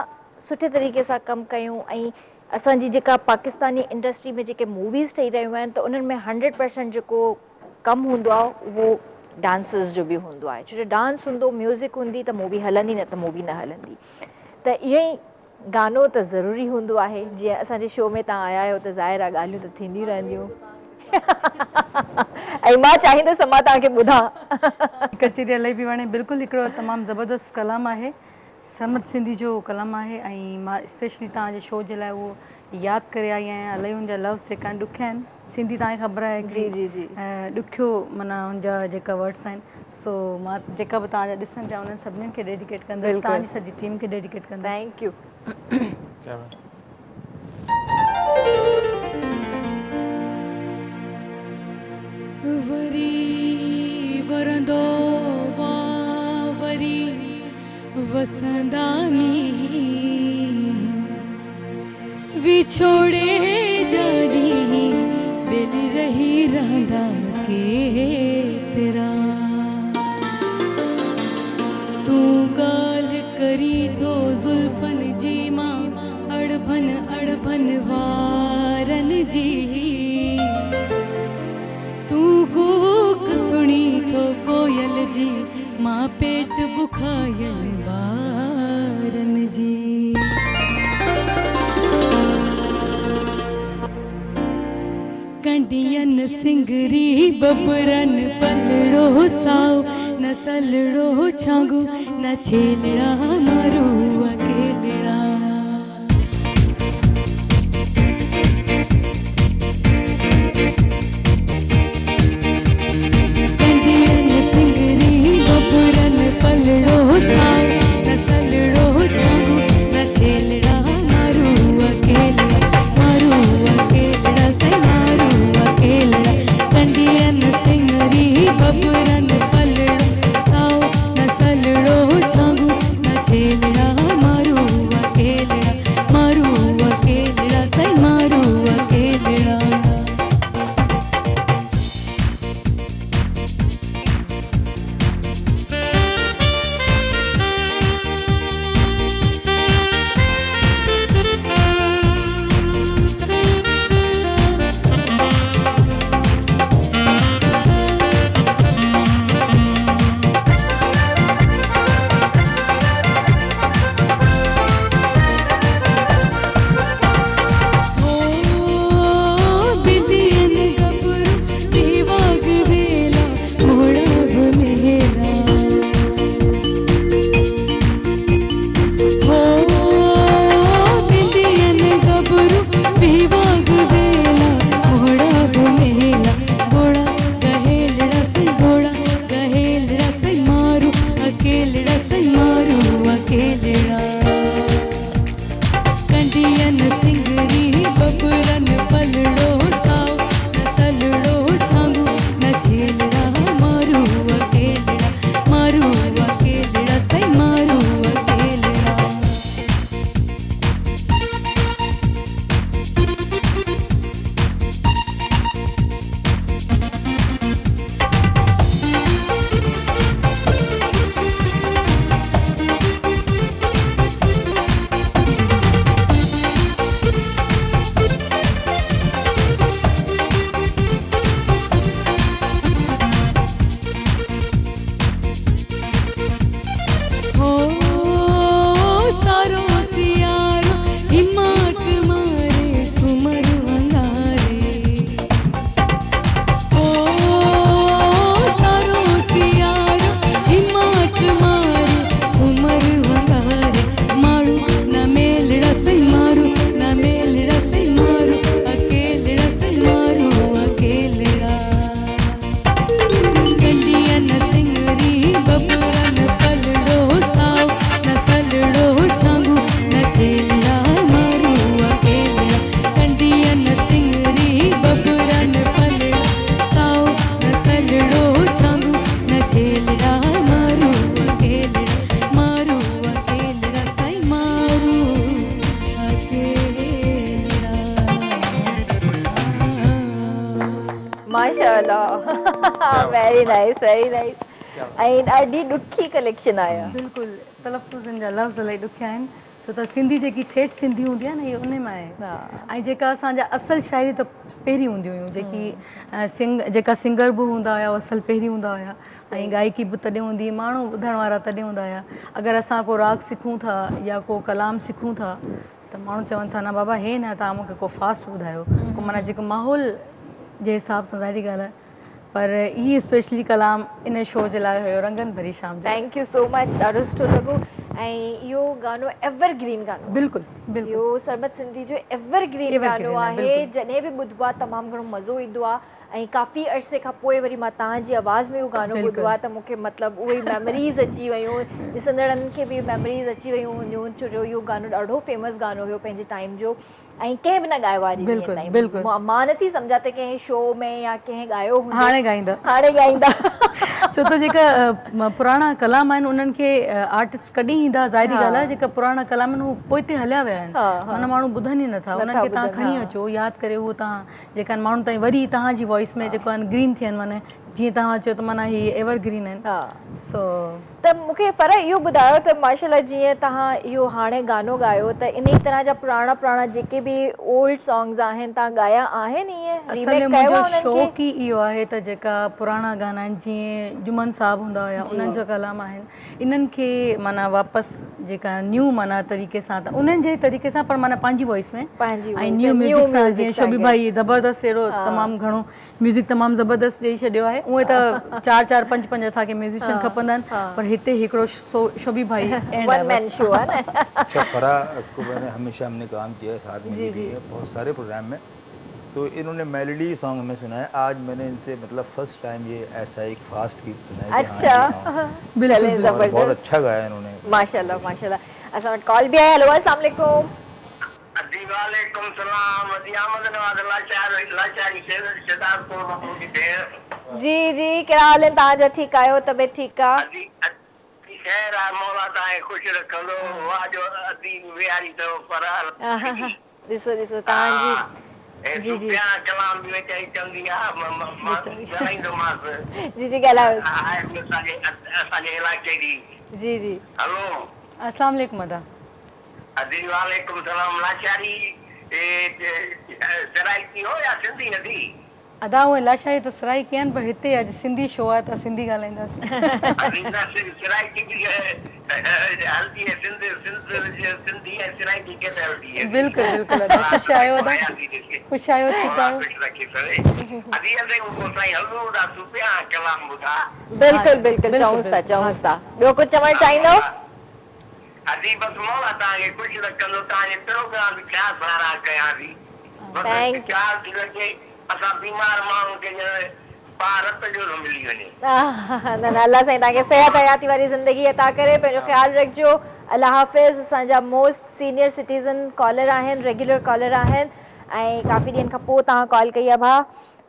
सुठे तरीक़े सां कमु कयूं, ऐं असांजी जेका पाकिस्तानी इंडस्ट्री में जेके मूवीज़ ठही रहियूं आहिनि त उन्हनि में 100% जेको कमु हूंदो आहे उहो डांसर्स जो बि हूंदो आहे, छो जो डांस हूंदो, म्यूज़िक हूंदी त मूवी हलंदी, न त मूवी न हलंदी। त इहो ई गानो त ज़रूरी हूंदो आहे। जीअं असांजे शो में तव्हां आया आहियो त ज़ाहिर आहे ॻाल्हियूं त थींदियूं रहंदियूं। ऐं मां चाहींदसि त मां तव्हांखे ॿुधां। कचेरी इलाही बि वणे, बिल्कुलु हिकिड़ो तमामु ज़बरदस्त कलाम आहे, समत सिंधी जो कलाम आहे, ऐं मां स्पेशली तव्हांजे शो जे लाइ उहो यादि करे आई आहियां। इलाही हुनजा लव्स जेका आहिनि ॾुखिया आहिनि, सिंधी तव्हांखे ख़बर आहे जी जी जी। ॾुखियो माना हुनजा जेका वर्ड्स आहिनि, सो मां जेका बि तव्हांजा ॾिसणु चाहियां उन्हनि सभिनीनि खे डेडिकेट कंदसि, तव्हांजी सॼी टीम खे डेडिकेट कंदसि। Thank you. क्या बात है। वरी वरंदो वरी वसंदा विछोड़े जानी बिल रही रहंदा के जी तू कूक सुनी तो कोयल जी मां पेट बुखायल बारन जी कंडियन सिंगरी बबरन पलड़ो साओ न सलड़ो छांगू न छेलड़ा मारू अकेलड़ा कंडियन सिंगरी बबरन पलड़ो साओ न सलड़ो छांगू न छेलड़ा मारू अकेलड़ा से मारू अकेलड़ा कंडियन सिंगरी बबरन पलड़ो साओ न सलड़ो छांगू न छेलड़ा मारू अकेलड़ा से मारू अकेलड़ा बिंदियन गबरू दीवाग वेला मोड़ा भमेला हो बिंदियन गबरू दीवाग वेला मोड़ा भमेला घोड़ा गहेलड़ा से मारू अकेलड़ा से मारू अकेलड़ा कंडियन सिंगरी बबरन पलड़ो साओ न सलड़ो छांगू न छेलड़ा मारू अकेलड़ा से मारू अकेलड़ा हो सारो सियारो हिमाट मारे सुमर अंगारे हो सारो सियारो हिमाट मारे सुमर अंगारे मारू न मेलड़ा से मारू अकेलड़ा से मारू अकेलड़ा कंडियन सिंगरी बबरन पलड़ो साओ न सलड़ो छांगू न छेलड़ा मारू अकेलड़ा कंडियन सिंगरी बबरन पलड़ो साओ न सलड़ो छांगू न छेलड़ा मारू अकेलड़ा सई मारू अकेलड़ा माशाल्लाह वेरी नाइस ऐं ॾाढी ॾुखी कलेक्शन आया बिल्कुलु तलफ़ुज़नि जा लफ़्ज़ इलाही ॾुखिया आहिनि छो त सिंधी जेकी ठेठ सिंधी हूंदी आहे न इहा उन में आहे ऐं जेका असांजा असल शाइरी त पहिरीं हूंदियूं हुयूं जेका सिंगर बि हूंदा हुया उहे असल पहिरीं हूंदा हुया ऐं गायकी बि तॾहिं हूंदी माण्हू ॿुधण वारा तॾहिं हूंदा हुया अगरि असां को राग सिखूं था या को कलाम सिखूं था त माण्हू चवनि था न बाबा हे न तव्हां मूंखे को फास्ट ॿुधायो को माना जेको माहौल जे हिसाब सां ज़ाहिरी ॻाल्हि आहे पर ही स्पेशली कलाम इन शो जे लाइ हुयो रंगन भरी शाम जो थैंक यू सो मच ॾाढो सुठो लॻो ऐं इहो गानो एवरग्रीन गानो बिल्कुलु बिल्कुलु इहो सरबत सिंधी जो एवरग्रीन गानो आहे जॾहिं बि ॿुधबो आहे तमामु घणो मज़ो ईंदो आहे ऐं काफ़ी अरसे खां पोइ वरी मां तव्हांजी आवाज़ में उहो गानो ॿुधो आहे त मूंखे मतिलबु उहे मेमरीज़ अची वियूं ॾिसंदड़नि खे बि मेमरीज़ अची वियूं हूंदियूं छो जो इहो गानो ॾाढो फेमस गानो हुयो पंहिंजे टाइम जो ऐं कंहिं बि न ॻायो आहे मां नथी सम्झां त कंहिं शो में या कंहिं ॻायो हाणे ॻाईंदा छो त जेका पुराणा कलाम आहिनि उन्हनि खे आर्टिस्ट कॾहिं ईंदा ज़ाहिरी ॻाल्हि आहे जेका पुराणा कलाम आहिनि उहे पोइ ते हलिया विया आहिनि माना माण्हू ॿुधनि ई नथा उन्हनि खे तव्हां खणी अचो यादि करे उहो तव्हां जेका माण्हू ताईं वरी तव्हांजी वॉइस में जेको आहिनि ग्रीन थियनि माने जीअं तव्हां चयो त माना ही एवरग्रीन आहिनि हा सो त मूंखे पर इहो ॿुधायो त माशाल्लाह जीअं तव्हां इहो हाणे गानो ॻायो त इन ई तरह जा पुराणा जेके बि ओल्ड सॉन्ग्स आहिनि तव्हां ॻाया आहिनि ईअं असल रीमेक में कयो मुंहिंजो आहे उन्हनि खे शौक़ु ई इहो आहे त जेका पुराणा गाना आहिनि जीअं जुमन साहब हूंदा हुया उन्हनि जा कलाम आहिनि इन्हनि खे माना वापसि जेका न्यू माना तरीक़े सां त उन्हनि जे तरीक़े सां पर माना पंहिंजी वॉइस में पंहिंजी ऐं voice न्यू में, म्यूज़िक new सां music जीअं सां शोभी गॾु। भाई ज़बरदस्त अहिड़ो तमामु घणो म्यूज़िक तमामु ज़बरदस्त ॾेई छॾियो आहे उहे त 4-4 5-5 असांखे म्यूज़िशियन खपंदा आहिनि पर हिते हिकिड़ो शोभी भाई एंड वन मैन शो है ना अच्छा फरा को मैंने हमेशा हमने काम किया है, साथ में ये भी है बहुत सारे प्रोग्राम में। तो इन्होंने मेलोडी सॉन्ग हमें सुनाया, आज मैंने इनसे मतलब फर्स्ट टाइम ये ऐसा एक फास्ट गीत सुना है कि हाँ, अच्छा हाँ, बिल्कुल और जबरदस्त बहुत अच्छा गाया इन्होंने। माशाल्लाह माशाल्लाह असां वटि कॉल बि आहे। हेलो अस्सलाम वालेकुम। जी वालेकुम सलाम। जी आमद नवाज लाचारी शेदार को महमूद भेण। जी कहिड़ा हाल आहिनि तव्हांजा? ठीकु आहियो? तबियत ठीकु आहे? जी खैर आहे मौला तव्हांखे ख़ुशि रखंदो। वाह जो अदी विहारी अथव पर ॾिसो तव्हांजी जी रुपया कलाम बि वेचारी चवंदी आहे मां ॻाल्हाईंदोमांसि। जी ॻाल्हायो आहे असांजे इलाइक़े जी। जी हलो अस्सलाम वालेकुम अदा। अदी वालेकुम सलाम। लाचारी सराइकी हो या सिंधी नदी? अदा उहे लाशाई त सराई कया आहिनि पर हिते अॼु सिंधी शो आहे त सिंधी ॻाल्हाईंदासीं। सराइकी बि हल्दी है सिंधी है सराइकी कैसे हल्दी है? बिल्कुलु अदा ख़ुशि आहियो अदा ख़ुशि आहियो ठीकु आहियो? अदी अदे को साईं हलो दा सुपिया कलाम ॿुधा। बिल्कुलु चऊंसि था ॿियो कुझु चवणु चाहींदव? अदी बस मौला तव्हांखे ख़ुशि रखंदो। तव्हांजे प्रोग्राम बि ख़्यालु सारा कयां थी। Thank you. ख़्यालु थी लॻे असां बीमार माण्हू खे रत जो न मिली वञे। न अल्लाह साईं तव्हांखे सिहत हयाती वारी ज़िंदगी अता करे। पंहिंजो ख़्यालु रखिजो। अल्लाह हाफ़िज़। असांजा मोस्ट सीनियर सिटीज़न कॉलर आहिनि, रेगुलर कॉलर आहिनि ऐं काफ़ी ॾींहंनि खां पोइ तव्हां कॉल कई आहे। भाउ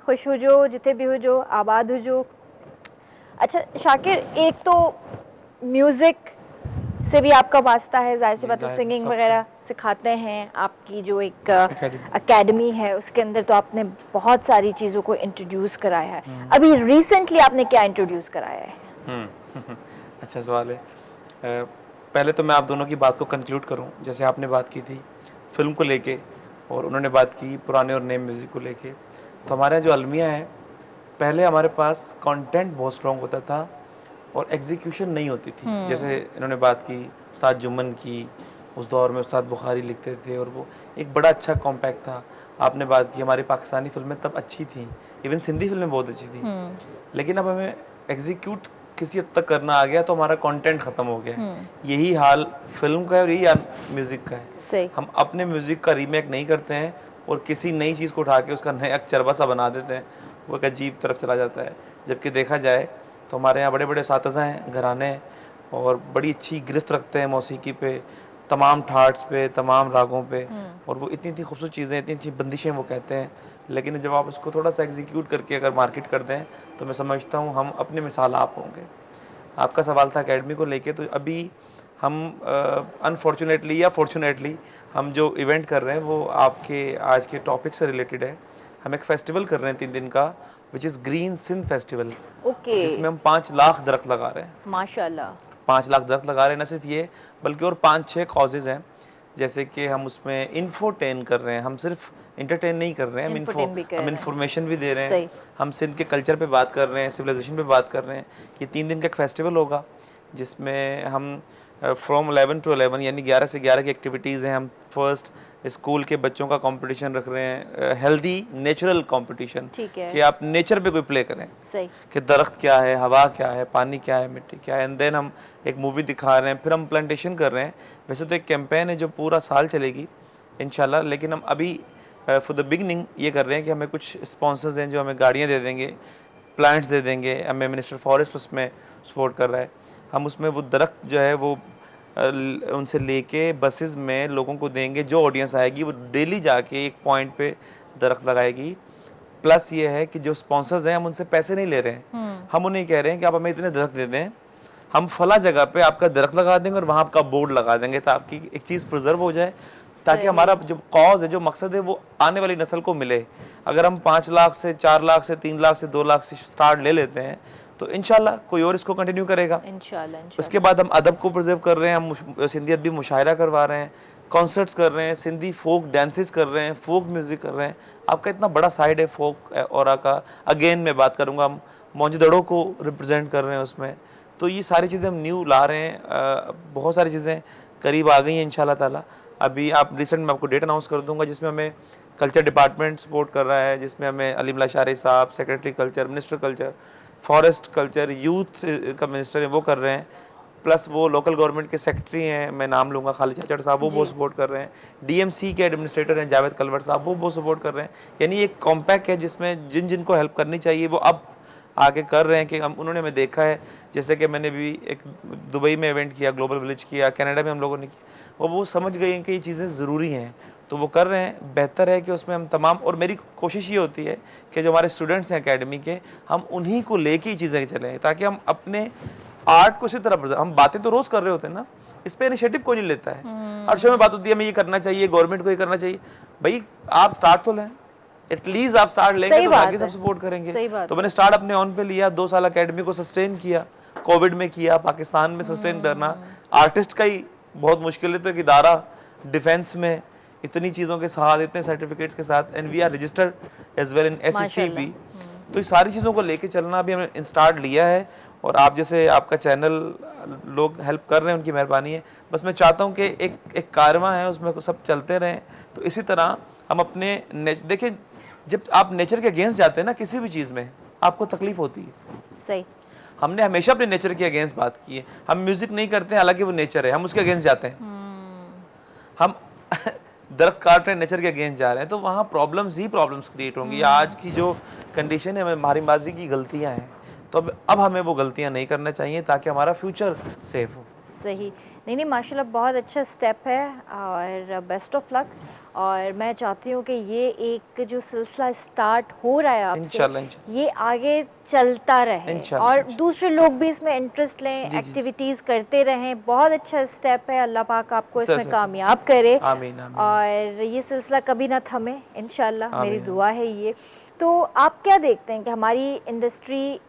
ख़ुशि हुजो, जिथे बि हुजो, आबाद हुजो। अच्छा शाकिर, एक तो म्यूज़िक से भी आपका वास्ता है, जाहिर सी बात है, सिंगिंग वगैरह सिखाते हैं। आपकी जो एक एकेडमी है उसके अंदर तो आपने बहुत सारी चीज़ों को इंट्रोड्यूस कराया है। अभी रिसेंटली आपने क्या इंट्रोड्यूस कराया है? अच्छा सवाल है। पहले तो मैं आप दोनों की बात को कंक्लूड करूं। जैसे आपने बात की थी फिल्म को लेके और उन्होंने बात की पुराने और नए म्यूज़िक को लेके, तो हमारे यहाँ जो अलमिया है, पहले हमारे पास कंटेंट बहुत स्ट्रॉन्ग होता था और एग्जीक्यूशन नहीं होती थी। जैसे इन्होंने बात की उस्ताद जुम्मन की, उस दौर में उस्ताद बुखारी लिखते थे और वो एक बड़ा अच्छा कॉम्पैक्ट था। आपने बात की हमारी पाकिस्तानी फिल्में तब अच्छी थी, इवन सिंधी फिल्में बहुत अच्छी थी, लेकिन अब हमें एग्जीक्यूट किसी हद तक करना आ गया तो हमारा कंटेंट ख़त्म हो गया। यही हाल फिल्म का है और यही हाल म्यूज़िक का है। सही। हम अपने म्यूज़िक का रीमेक नहीं करते हैं और किसी नई चीज़ को उठा के उसका नया चरबा सा बना देते हैं, वो एक अजीब तरफ चला जाता है। जबकि देखा जाए तो हमारे यहाँ बड़े बड़े सातिज़ा हैं, घराने हैं और बड़ी अच्छी गिरफ्त रखते हैं मौसीकी पे, तमाम ठाट्स पे, तमाम रागों पे, और वो इतनी खूबसूरत चीज़ें, इतनी अच्छी बंदिशें वो कहते हैं। लेकिन जब आप उसको थोड़ा सा एग्जीक्यूट करके अगर मार्केट कर दें तो मैं समझता हूँ हम अपनी मिसाल आप होंगे। आपका सवाल था एकेडमी को लेके, तो अभी हम अनफॉर्चुनेटली या फॉर्चुनेटली हम जो इवेंट कर रहे हैं वो आपके आज के टॉपिक से रिलेटेड है। हम एक फेस्टिवल कर रहे हैं 3 दिन का, which is green Sindh festival, जिसमें हम 5 लाख दरख्त लगा रहे हैं। माशाल्लाह 5 लाख दरख्त लगा रहे हैं। न सिर्फ ये बल्कि और 5-6 कॉजेज़ हैं, जैसे कि हम उसमें इन्फोटेन कर रहे हैं। हम सिर्फ इंटरटेन नहीं कर रहे हैं, हम इंफॉर्मेशन भी दे रहे हैं। हम सिंध के कल्चर पे बात कर रहे हैं, सिविलाइजेशन पे बात कर रहे हैं। ये 3 दिन का एक फेस्टिवल होगा जिसमें हम फ्रॉम 11 to 11 यानी 11 से 11 की एक्टिविटीज़ हैं। हम फर्स्ट स्कूल के बच्चों का कंपटीशन रख रहे हैं, हेल्दी नेचुरल कंपटीशन, कि आप नेचर पे कोई प्ले करें, सही, कि दरख्त क्या है, हवा क्या है, पानी क्या है, मिट्टी क्या है। एंड देन हम एक मूवी दिखा रहे हैं, फिर हम प्लांटेशन कर रहे हैं। वैसे तो एक कैंपेन है जो पूरा साल चलेगी इंशाल्लाह, लेकिन हम अभी फॉर द बिगनिंग ये कर रहे हैं कि हमें कुछ स्पॉन्सर्स हैं जो हमें गाड़ियाँ दे देंगे, प्लांट्स दे देंगे। हमें मिनिस्टर फॉरेस्ट उसमें सपोर्ट कर रहा है। हम उसमें वो दरख्त जो है वो उनसे लेके बसेस में लोगों को देंगे। जो ऑडियंस आएगी वो डेली जाके एक पॉइंट पे दरख्त लगाएगी। प्लस ये है कि जो स्पॉन्सर्स हैं हम उनसे पैसे नहीं ले रहे हैं, हम उन्हें कह रहे हैं कि आप हमें इतने दरख्त दे दें, हम फला जगह पे आपका दरख्त लगा देंगे और वहाँ आपका बोर्ड लगा देंगे ताकि एक चीज़ प्रिजर्व हो जाए, ताकि हमारा जो कॉज है, जो मकसद है, वो आने वाली नस्ल को मिले। अगर हम 5 लाख से 4 लाख से 3 लाख से 2 लाख से स्टार्ट ले लेते हैं तो इंशाल्लाह कोई और इसको कंटिन्यू करेगा। इंशाल्लाह उसके बाद हम अदब को प्रिजर्व कर रहे हैं, हम सिंधी अदबी मुशायरा करवा रहे हैं, कॉन्सर्ट्स कर रहे हैं, सिंधी फोक डांसेस कर रहे हैं, फोक म्यूज़िक कर रहे हैं। आपका इतना बड़ा साइड है फोक और का। अगेन मैं बात करूँगा, हम मौजूदड़ों को रिप्रेजेंट कर रहे हैं उसमें। तो ये सारी चीज़ें हम न्यू ला रहे हैं। बहुत सारी चीज़ें करीब आ गई हैं इंशाल्लाह ताला। अभी आप रिसेंट में आपको डेट अनाउंस कर दूंगा, जिसमें हमें कल्चर डिपार्टमेंट सपोर्ट कर रहा है, जिसमें हमें अलीम शारी साहब secretary culture, minister culture, forest culture, youth का मिनिस्टर है वो कर रहे हैं, प्लस वो लोकल गवर्नमेंट के सेक्रेटरी हैं, मैं नाम लूँगा खालिद चाचड़ साहब, वो बहुत सपोर्ट कर रहे हैं। डीएमसी के एडमिनिस्ट्रेटर हैं जावेद कलवर साहब, वो बहुत सपोर्ट कर रहे हैं। यानी एक कॉम्पैक्ट है जिसमें जिन जिन को हेल्प करनी चाहिए वो अब आगे कर रहे हैं। कि हम उन्होंने हमें देखा है, जैसे कि मैंने भी एक दुबई में इवेंट किया, ग्लोबल विलेज किया, कनाडा में हम लोगों ने किया, और वो समझ गए हैं कि ये चीज़ें ज़रूरी हैं, तो वो कर रहे हैं। बेहतर है कि उसमें हम तमाम, और मेरी कोशिश ये होती है कि जो हमारे स्टूडेंट्स हैं एकेडमी के, हम उन्हीं को लेके ही चीज़ें चलें, ताकि हम अपने आर्ट को इसी तरह, हम बातें तो रोज़ कर रहे होते हैं ना, इस पर इनिशिएटिव कोई नहीं लेता है। हर शो में बात होती है हमें ये करना चाहिए, गवर्नमेंट को ये करना चाहिए। भाई आप स्टार्ट तो लें, एटलीस्ट आप स्टार्ट लेंगे तो बाकी सब सपोर्ट करेंगे। तो मैंने स्टार्ट अपने ऑन पे लिया, 2 साल एकेडमी को सस्टेन किया, कोविड में किया, पाकिस्तान में सस्टेन करना आर्टिस्ट का ही बहुत मुश्किल है। तो एक इदारा डिफेंस में इतनी चीज़ों के साथ, इतने सर्टिफिकेट्स के साथ, and we are registered as well in SECB, तो इस सारी चीज़ों को लेके चलना भी हमने स्टार्ट लिया है। और आप जैसे आपका चैनल लोग हेल्प कर रहे हैं, उनकी मेहरबानी है। बस मैं चाहता हूँ कि एक कारवां है, उसमें सब चलते रहें। तो इसी तरह हम अपने देखिए, जब आप नेचर के अगेंस्ट जाते हैं ना किसी भी चीज़ में, आपको तकलीफ होती है। सही। हमने हमेशा अपने नेचर के अगेंस्ट बात की है। हम म्यूजिक नहीं करते हैं, हालांकि वो नेचर है, हम उसके अगेंस्ट जाते हैं। हम दरख्त काट रहे हैं, नेचर के अगेंस्ट जा रहे हैं, तो वहाँ प्रॉब्लम्स ही प्रॉब्लम्स क्रिएट होंगी। आज की जो कंडीशन है, हमें मारीबाजी की गलतियाँ हैं, तो अब हमें वो गलतियाँ नहीं करना चाहिए, ताकि हमारा फ्यूचर सेफ हो। सही। नहीं, माशाल्लाह बहुत अच्छा स्टेप है, और बेस्ट ऑफ लक। और मैं चाहती हूँ कि ये एक जो सिलसिला स्टार्ट हो रहा है आपसे, इंशाल्लाह ये आगे चलता रहे, और दूसरे लोग भी इसमें इंटरेस्ट लें, एक्टिविटीज़ करते रहें। बहुत अच्छा स्टेप है, अल्लाह पाक आपको इसमें कामयाब करे। आमीन आमीन। और ये सिलसिला कभी ना थमे इंशाल्लाह, मेरी दुआ है ये। तो आप क्या देखते हैं कि हमारी इंडस्ट्री,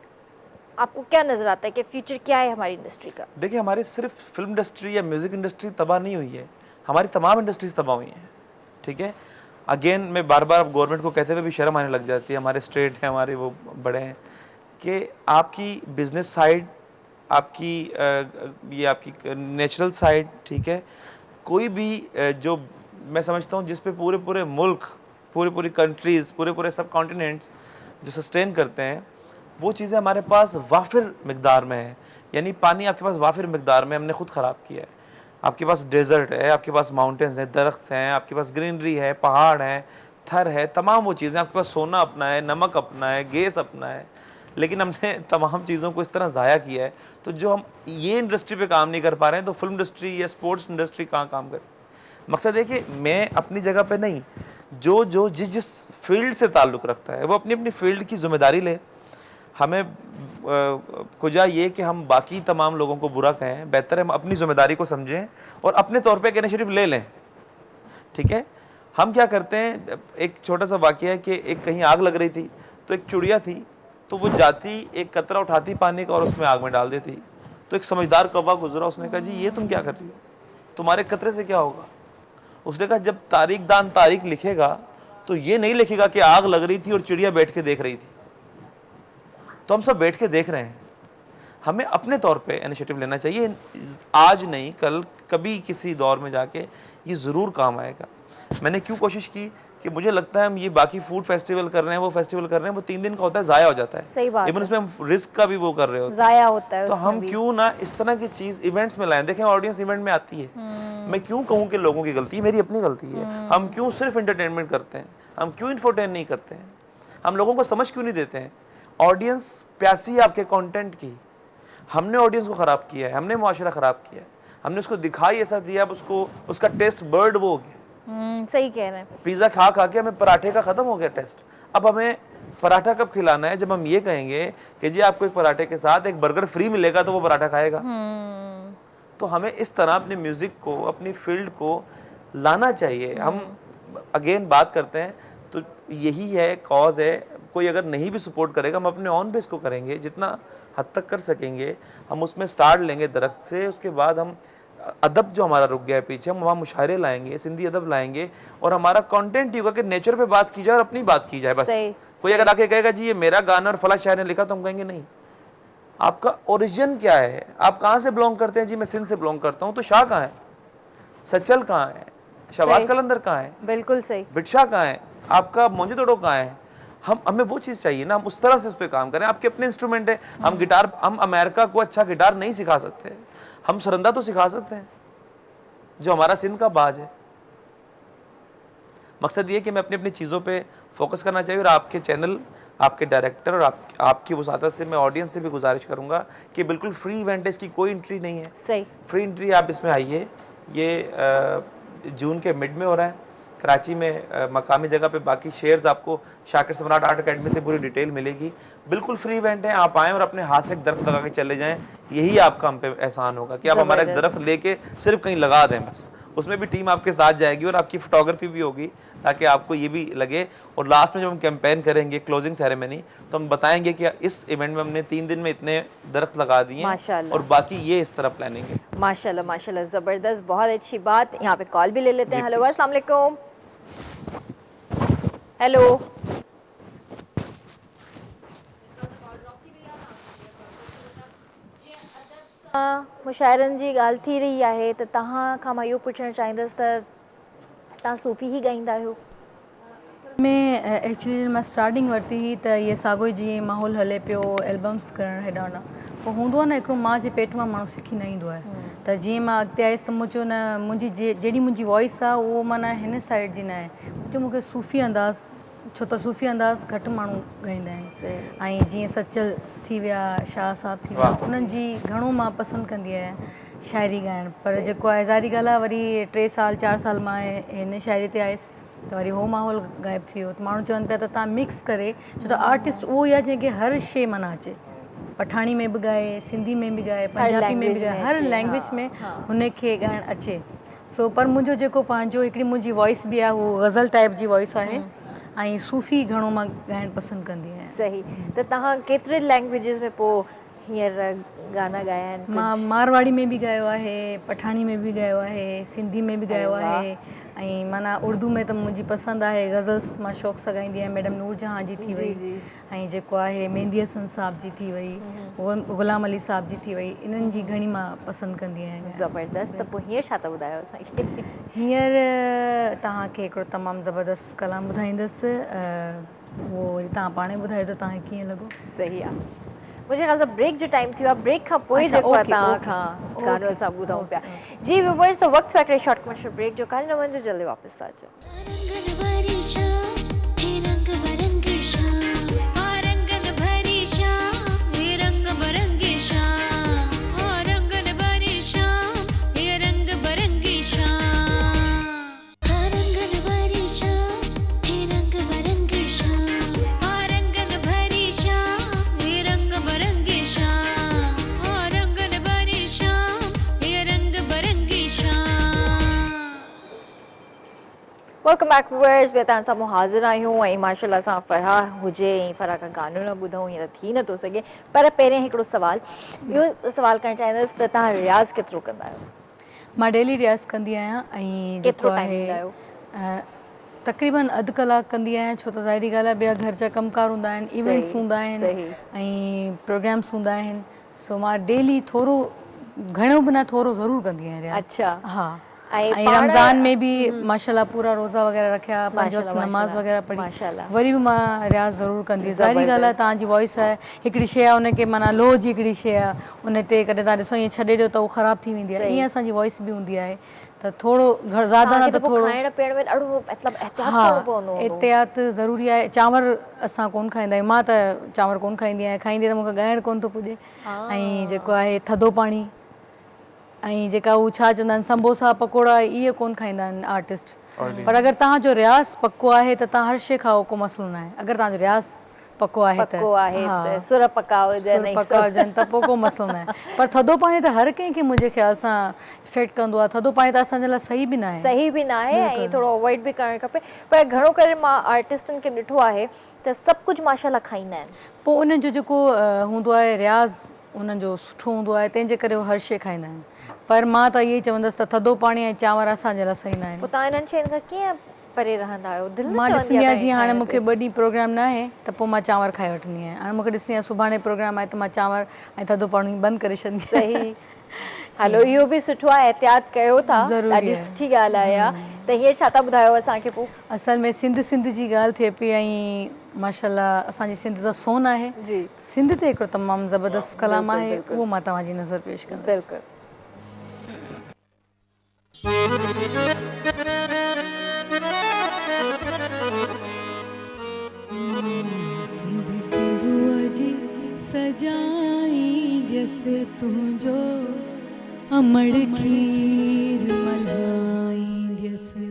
आपको क्या नज़र आता है कि फ्यूचर क्या है हमारी इंडस्ट्री का? देखिए, हमारी सिर्फ फिल्म इंडस्ट्री या म्यूज़िक इंडस्ट्री तबाह नहीं हुई है, हमारी तमाम इंडस्ट्रीज तबाह हुई हैं। ठीक है, अगेन मैं बार बार गवर्नमेंट को कहते हुए भी शर्म आने लग जाती है, हमारे स्टेट हैं, हमारे वो बड़े हैं, कि आपकी बिजनेस साइड, आपकी ये आपकी नेचुरल साइड, ठीक है, कोई भी जो मैं समझता हूँ जिस पे पूरे पूरे मुल्क, पूरी कंट्रीज़, पूरे सब कॉन्टिनेंट्स जो सस्टेन करते हैं, वो चीज़ें हमारे पास वाफिर मिकदार में है। यानी पानी आपके पास वाफिर मिकदार में हमने खुद ख़राब किया है। आपके पास डेजर्ट है, आपके पास माउंटेन्स हैं, दरख्त हैं, आपके पास ग्रीनरी है, पहाड़ हैं, थर है, तमाम वो चीज़ें, आपके पास सोना अपना है, नमक अपना है, गैस अपना है, लेकिन हमने तमाम चीज़ों को इस तरह ज़ाया किया है। तो जो हम ये इंडस्ट्री पे काम नहीं कर पा रहे हैं, तो फिल्म इंडस्ट्री या स्पोर्ट्स इंडस्ट्री कहाँ काम करे? मकसद है कि मैं अपनी जगह पे नहीं, जो जिस फील्ड से ताल्लुक़ रखता है वो अपनी अपनी फील्ड की जिम्मेदारी ले। हमें कुजा ये कि हम बाकी तमाम लोगों को बुरा कहें, बेहतर है हम अपनी जिम्मेदारी को समझें और अपने तौर पे एक इनिशिएटिव ले लें। ठीक है, हम क्या करते हैं, एक छोटा सा वाक़या है कि एक कहीं आग लग रही थी, तो एक चिड़िया थी, तो वो जाती एक कतरा उठाती पानी का और उसमें आग में डाल देती। तो एक समझदार कौवा गुजरा, उसने कहा जी ये तुम क्या कर रही हो, तुम्हारे कतरे से क्या होगा? उसने कहा जब तारीखदान तारीख लिखेगा तो ये नहीं लिखेगा कि आग लग रही थी और चिड़िया बैठ के देख रही थी। तो हम सब बैठ के देख रहे हैं। हमें अपने तौर पे इनिशिएटिव लेना चाहिए, आज नहीं कल, कभी किसी दौर में जाके ये ज़रूर काम आएगा। मैंने क्यों कोशिश की कि मुझे लगता है हम ये बाकी फूड फेस्टिवल कर रहे हैं, वो फेस्टिवल कर रहे हैं, वो 3 दिन का होता है, ज़ाया हो जाता है। सही बात इवन उसमें हम रिस्क का भी वो कर रहे होते हैं, ज़ाया होता है। तो हम क्यों ना इस तरह की चीज़ इवेंट्स में लाएं? देखें, ऑडियंस इवेंट में आती है, मैं क्यों कहूँ कि लोगों की गलती है? मेरी अपनी गलती है। हम क्यों सिर्फ एंटरटेनमेंट करते हैं? हम क्यों इन्फोटेन नहीं करते हैं? हम लोगों को समझ क्यों नहीं देते हैं? ऑडियंस प्यासी है आपके कंटेंट की। हमने ऑडियंस को ख़राब किया है, हमने मुआशरा ख़राब किया है, हमने उसको दिखाई ऐसा दिया, अब उसको उसका टेस्ट बर्ड वो हो गया। सही कह रहे हैं। पिज़्ज़ा खा खा के हमें पराठे का ख़त्म हो गया टेस्ट। अब हमें पराठा कब खिलाना है? जब हम ये कहेंगे कि जी आपको एक पराठे के साथ एक बर्गर फ्री मिलेगा तो वो पराठा खाएगा। तो हमें इस तरह अपने म्यूज़िक को, अपनी फील्ड को लाना चाहिए। हम अगेन बात करते हैं तो यही है, कॉज है। कोई अगर नहीं भी सपोर्ट करेगा, हम अपने ऑन बेस को करेंगे, जितना हद तक कर सकेंगे हम उसमें स्टार्ट लेंगे दरख्त से। उसके बाद हम अदब जो हमारा रुक गया है पीछे, हम वहाँ मुशायरे लाएंगे, सिंधी अदब लाएंगे, और हमारा कंटेंट ही होगा कि नेचर पे बात की जाए और अपनी बात की जाए बस। सही, कोई अगर आके कहेगा जी ये मेरा गाना और फला शायर ने लिखा, तो हम कहेंगे नहीं, आपका ओरिजिन क्या है, आप कहाँ से बिलोंग करते हैं? जी मैं सिंध से बिलोंग करता हूँ। तो शाह कहाँ है, सचल कहाँ है, शहबाज सही। कलंदर कहाँ है, बिल्कुल सही। बिटशा कहाँ है, आपका मोंजोदड़ो कहाँ है? हमें वो चीज़ चाहिए ना, हम उस तरह से उस पर काम करें। आपके अपने इंस्ट्रूमेंट है, हम गिटार, हम अमेरिका को अच्छा गिटार नहीं सिखा सकते, हम सरंदा तो सिखा सकते हैं जो हमारा सिंध का बाज है। मकसद ये कि मैं अपनी अपनी चीज़ों पे फोकस करना चाहिए। और आपके चैनल, आपके डायरेक्टर और आपकी वसादत से मैं ऑडियंस से भी गुजारिश करूंगा कि बिल्कुल फ्री इवेंट है, इसकी कोई एंट्री नहीं है। सही। फ्री एंट्री, आप इसमें आइए। ये जून के मिड में हो रहा है कराची में, मकामी जगह पे। बाकी शेयर्स आपको शाकिर सम्राट आर्ट अकेडमी से पूरी डिटेल मिलेगी। बिल्कुल फ्री इवेंट है, आप आएँ और अपने हाथ से एक दरख्त लगा के चले जाएं। यही आपका हम पे एहसान होगा कि आप हमारा एक दरख्त लेके सिर्फ कहीं लगा दें बस। उसमें भी टीम आपके साथ जाएगी और आपकी फोटोग्राफी भी होगी, ताकि आपको ये भी लगे। और लास्ट में जब हम कैंपेन करेंगे, क्लोजिंग सेरेमनी, तो हम बताएंगे कि इस इवेंट में हमने 3 दिन में इतने दरख्त लगा दिए माशाल्लाह। और बाकी ये इस तरह प्लानिंग है। माशाल्लाह माशाल्लाह, ज़बरदस्त, बहुत अच्छी बात। यहाँ पे कॉल भी ले लेते हैं। हेलो, अस्सलाम वालेकुम। हेलो, मुशाइरनि जी ॻाल्हि थी रही आहे, त तव्हां खां मां इहो पुछणु चाहींदसि त तव्हां सूफ़ी ई ॻाईंदा आहियो? में एक्चुअली मां स्टार्टिंग वरिती हुई त इहे साॻियो ई जीअं माहौल हले पियो, एल्बम्स करणु हेॾा होॾा, पोइ हूंदो आहे न हिकिड़ो माउ जे पेट मां माण्हू सिखी न ईंदो आहे। त जीअं मां अॻिते आयसि त मूं चयो न, मुंहिंजी जहिड़ी मुंहिंजी वॉइस आहे उहो माना हिन साइड जी न आहे, जो मूंखे सूफ़ी अंदाज़, छो त सूफ़ी अंदाज़ घटि माण्हू ॻाईंदा आहिनि। ऐं जीअं सचल थी विया, शाह साहब थी विया, उन्हनि जी घणो मां पसंदि कंदी आहियां शाइरी ॻाइणु। पर जेको आहे ज़ाहिरी ॻाल्हि आहे, वरी 3 साल 4 साल मां हिन शाइरी ते आयसि त वरी उहो माहौल गाइब थी वियो। त माण्हू चवनि पिया त तव्हां मिक्स करे, छो त आर्टिस्ट उहो ई आहे जंहिंखे हर शइ माना अचे, पठाणी में बि ॻाए, सिंधी में बि ॻाए, पंजाबी में बि ॻाए, हर लैंग्वेज में हुनखे ॻाइणु अचे। सो पर मुंहिंजो जेको पंहिंजो हिकिड़ी मुंहिंजी वॉइस बि आहे, उहो गज़ल टाइप जी वॉइस आहे, ऐं सूफ़ी घणो मां ॻाइणु पसंदि कंदी आहियां। सही। त तव्हां केतिरे लैंग्वेजिस में पोइ हींअर गाना ॻाया आहिनि? मां मारवाड़ी में बि ॻायो आहे, पठाणी में बि ॻायो आहे, सिंधी में बि ॻायो आहे, ऐं माना उर्दू में त मुंहिंजी पसंदि आहे गज़ल्स, मां शौक़ सां ॻाईंदी आहियां। मैडम नूर जहां जी थी वई, ऐं जेको आहे मेहंदी हसन साहब जी थी वई, गुलाम अली साहब जी थी वई, इन्हनि जी घणी मां पसंदि कंदी आहियां। ज़बरदस्त। त पोइ हींअर छा था ॿुधायो असांखे? हींअर तव्हांखे हिकिड़ो तमामु ज़बरदस्त कलाम ॿुधाईंदसि, उहो वरी तव्हां पाणे ॿुधायो त तव्हांखे कीअं लॻो। सही आहे। मुझे ख़्याल सां ब्रेक जो टाइम थियो आहे, ब्रेक खां पोइ अच्छा, जेको आहे ओके, तव्हां ओके, खां गानो असां ॿुधूं ओके, पिया। जी व्यूअर्स, त वक़्तु हिकिड़े शॉर्ट कमर्शियल ब्रेक जो, काल न वञिजो, जल्दी वापसि था अचो। वेलकम बैक व्यूअर्स, ॿिए तव्हां सां हाज़िर आहियूं ऐं माशाल्लाह सां फराह हुजे ऐं फराह खां गानो न ॿुधूं, हीअं थी नथो सघे। पर पहिरियों हिकिड़ो सवाल, इहो सवाल करणु चाहींदसि त तव्हां रियाज़ केतिरो कंदा आहियो? मां डेली रियाज़ कंदी आहियां, ऐं जेको आहे तक़रीबन अधु कलाकु कंदी आहियां, छो त ज़ाहिरी ॻाल्हि आहे ॿिया घर जा कमकार हूंदा आहिनि, इवेंट्स हूंदा आहिनि ऐं प्रोग्राम्स हूंदा आहिनि। सो मां डेली थोरो, घणो बि न, थोरो ज़रूरु कंदी आहियां रियाज़। अच्छा। हा, ऐं रमज़ान में बि माशाल्लाह पूरा रोज़ा वग़ैरह रखिया, 5 वक़्त नमाज़ वग़ैरह पढ़ी, वरी बि मां रियाज़ ज़रूरु कंदी। ज़ाहिरी ॻाल्हि आहे तव्हांजी वॉइस आहे, हिकिड़ी शइ आहे उनखे माना लो जी हिकिड़ी शइ आहे, उन ते कॾहिं तव्हां ॾिसो ईअं छॾे ॾियो त उहो ख़राबु थी वेंदी आहे, ईअं असांजी वॉइस बि हूंदी आहे। त थोरो ज़्यादा न त थोरो, हा, एहतियात ज़रूरी आहे। चांवर असां कोन खाईंदा आहियूं, मां त चांवर कोन खाईंदी आहियां, खाईंदी त मूंखे ॻाइणु कोन थो पुॼे। ऐं जेको आहे थधो पाणी, ऐं जेका उहा छा चवंदा आहिनि समोसा पकोड़ा, इहे कोन खाईंदा आहिनि आर्टिस्ट। पर अगरि तव्हांजो रियाज़ पको आहे त तव्हां हर शइ खाओ, को मसइलो न आहे। अगरि तव्हांजो रियाज़ पको आहे त पको आहे त सुर पका हुजनि सुर पका हुजनि त पोइ को मसलो न आहे, पर थधो पाणी त हर कंहिंखे मुंहिंजे ख़्याल सां इफेक्ट कंदो आहे। थधो पाणी त असांजे लाइ सही बि न आहे, सही बि न आहे ऐं थोरो अवॉइड बि करणु खपे। पर घणो करे मां आर्टिस्टनि खे ॾिठो आहे त सभु कुझु माशाल्लाह खाईंदा आहिनि। पोइ उन्हनि जो जेको हूंदो आहे रियाज़ उन्हनि जो सुठो हूंदो आहे, तंहिंजे करे उहे हर शइ खाईंदा आहिनि। पर मां त इहो ई चवंदसि त थधो पाणी ऐं चांवर असांजे लाइ सही न आहिनि। पोइ तव्हां इन्हनि शयुनि खां कीअं परे रहंदा आहियो? दिलि न मां चवंदी ॾिसंदी आहे आहियां त जीअं हाणे खाइण मूंखे ते? 2 ॾींहं प्रोग्राम न आहे त पोइ मां चांवर खाई वठंदी आहियां। हाणे मूंखे ॾिसंदी आहियां सुभाणे प्रोग्राम आहे त मां चांवर ऐं थधो पाणी बंदि करे छॾंदी आहियां। सही। हलो इहो बि सुठो आहे, एहतियात कयो था, ज़रूरी ॾाढी आहे। सुठी ॻाल्हि आहे इहा। त हीअ छा था ॿुधायो असांखे पोइ? असल में सिंध जी ॻाल्हि थिए पई ऐं माशाल्लाह असांजी सिंध त सोन आहे। जी सिंध ते हिकिड़ो तमामु ज़बरदस्त कलाम आहे, उहो मां तव्हांजी नज़र पेश कंदसि। बिल्कुलु। सिंध सिंधुअ जी सजाई जैसे तुंहिंजो अमड़ खीर मल्हाई जैसे।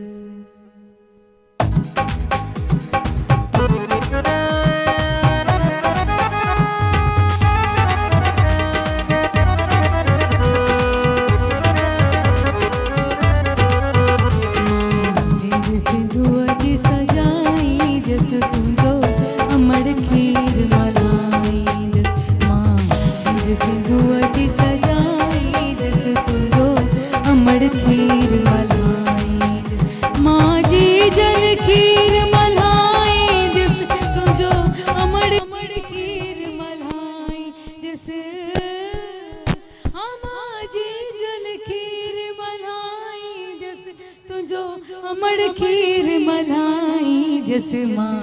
अमड़ खीर मलाई जैसे माँ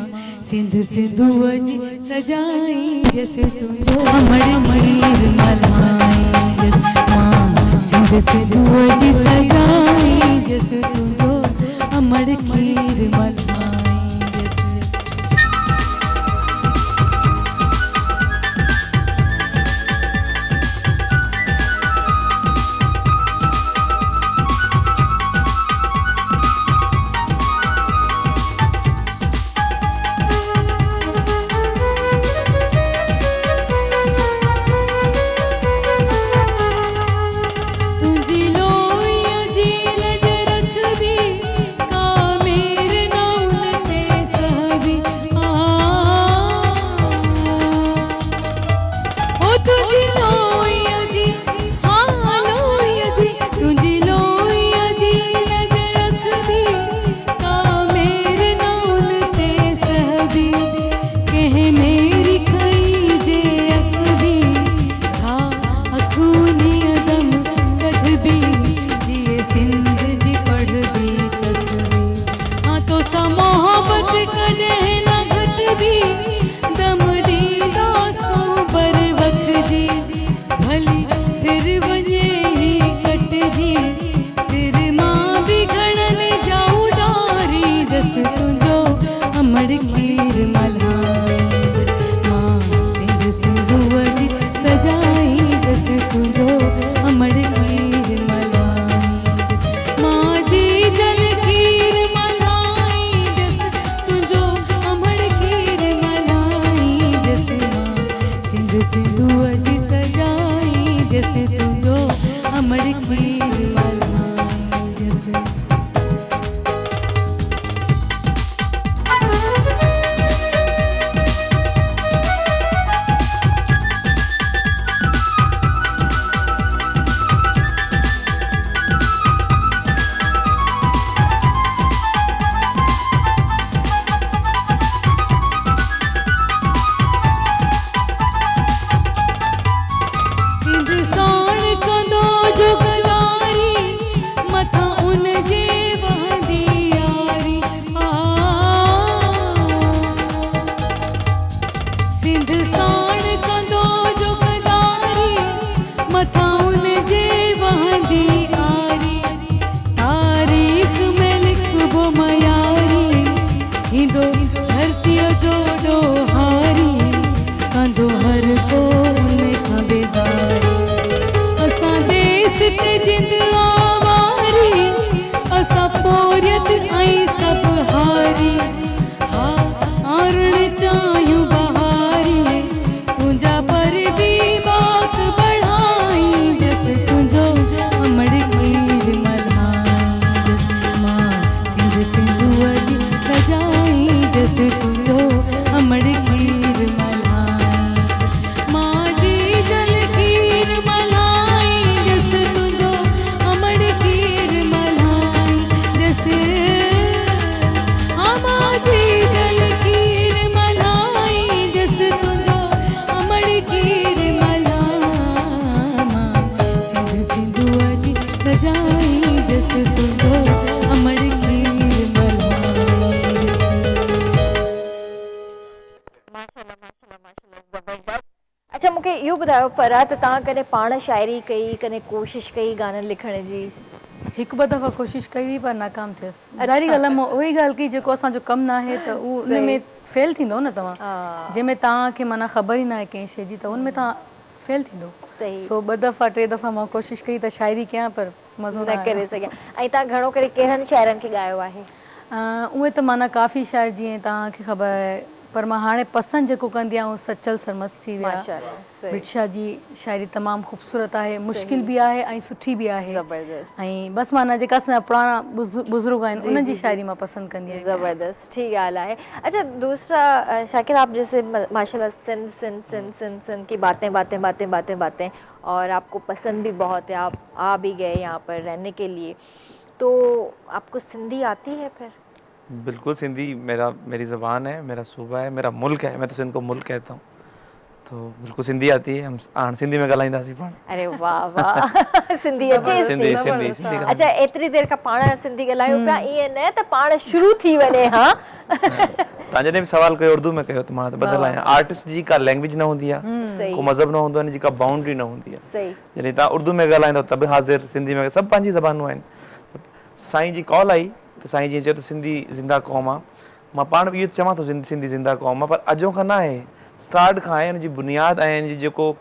सिंध सिंधुअ जी सजाई जैसे तुझो अमड़ खीर मलाई जैसे माँ सिंध सिंधुअ जी सजाई जैसे तुझो अमड़ खीर मलाई जैसे। सब हारी हा आरण चाहियूं बहार अच्छा मूंखे इहो ॿुधायो फराह, त तव्हां कॾहिं पाण शाइरी कई, कॾहिं कोशिशि कई गाननि लिखण जी? हिकु ॿ दफ़ा कोशिशि कई हुई पर नाकाम थियसि। ज़ाहिरी ॻाल्हि आहे, मां उहा ई ॻाल्हि कई जेको असांजो कमु न आहे त उहो उन में फेल थींदो न। तव्हां जंहिंमें तव्हांखे माना ख़बर ई न आहे कंहिं शइ जी, त उनमें तव्हां फेल थींदो। सही। सो 2 दफ़ा 3 दफ़ा मां कोशिशि कई त शाइरी कयां पर मज़ो न करे सघिया। ऐं तव्हां घणो करे कहिड़नि शाइरनि खे ॻायो आहे? उहे त माना काफ़ी शाइर जीअं तव्हांखे ख़बर आहे, पर मां हाणे पसंदि जेको कंदी आहियां उहो सचल सरमस्त थी विया। माशाअल्लाह, सही। बिरशा जी शाइरी तमामु ख़ूबसूरत आहे, मुश्किल बि आहे ऐं सुठी बि आहे। ज़बरदस्त। ऐं बसि माना जेका असांजा पुराणा बुज़ुर्ग आहिनि उन्हनि जी शाइरी मां पसंदि कंदी आहियां। ज़बरदस्त, ठीक ॻाल्हि आहे। अच्छा दूसरा शाकिर, आप जैसे माशाल्लाह सिंध सिंध सिंध सिंध सिंध की बातें बातें बातें बातें बातें, और आपको पसंद भी बहुत है, आप आ भी गए यहाँ पर रहने के लिए, तो आपको सिंधी आती है फिर? बिल्कुल, सिंधी मेरी ज़बान है, मेरा सूबा है, मेरा मुल्क है। मैं तो सिंध को मुल्क कहता हूँ, तो बिल्कुल सिंधी आती है। हम हाणे सिंधी में ॻाल्हाईंदासीं पाण। अरे वाह वाह, सिंधी अचे? सिंधी सिंधी सिंधी अच्छा, एतिरी देर खां पाण सिंधी ॻाल्हायूं पिया, ईअं न त पाण शुरू थी वञे। हा, तव्हां जॾहिं बि सवाल कयो उर्दू में कयो त मां त बदल आहियां। आर्टिस्ट जी का लैंग्वेज न हूंदी आहे, को मज़हब न हूंदो आहे, जी का बाउंड्री न हूंदी आहे। सही। जॾहिं तव्हां उर्दू में ॻाल्हाईंदो त बि हाज़िर, सिंधी में सभु पंहिंजी ज़बानूं आहिनि। साईं जी कॉल आई त साईं जीअं चयो त सिंधी ज़िंदा क़ौम आहे। मां पाण बि इहो चवां थो सिंधी ज़िंदा क़ौम आहे, पर अॼो खां न आहे, स्टार्ट खां आहे। हिन जी बुनियादु ऐं हिन जी जेको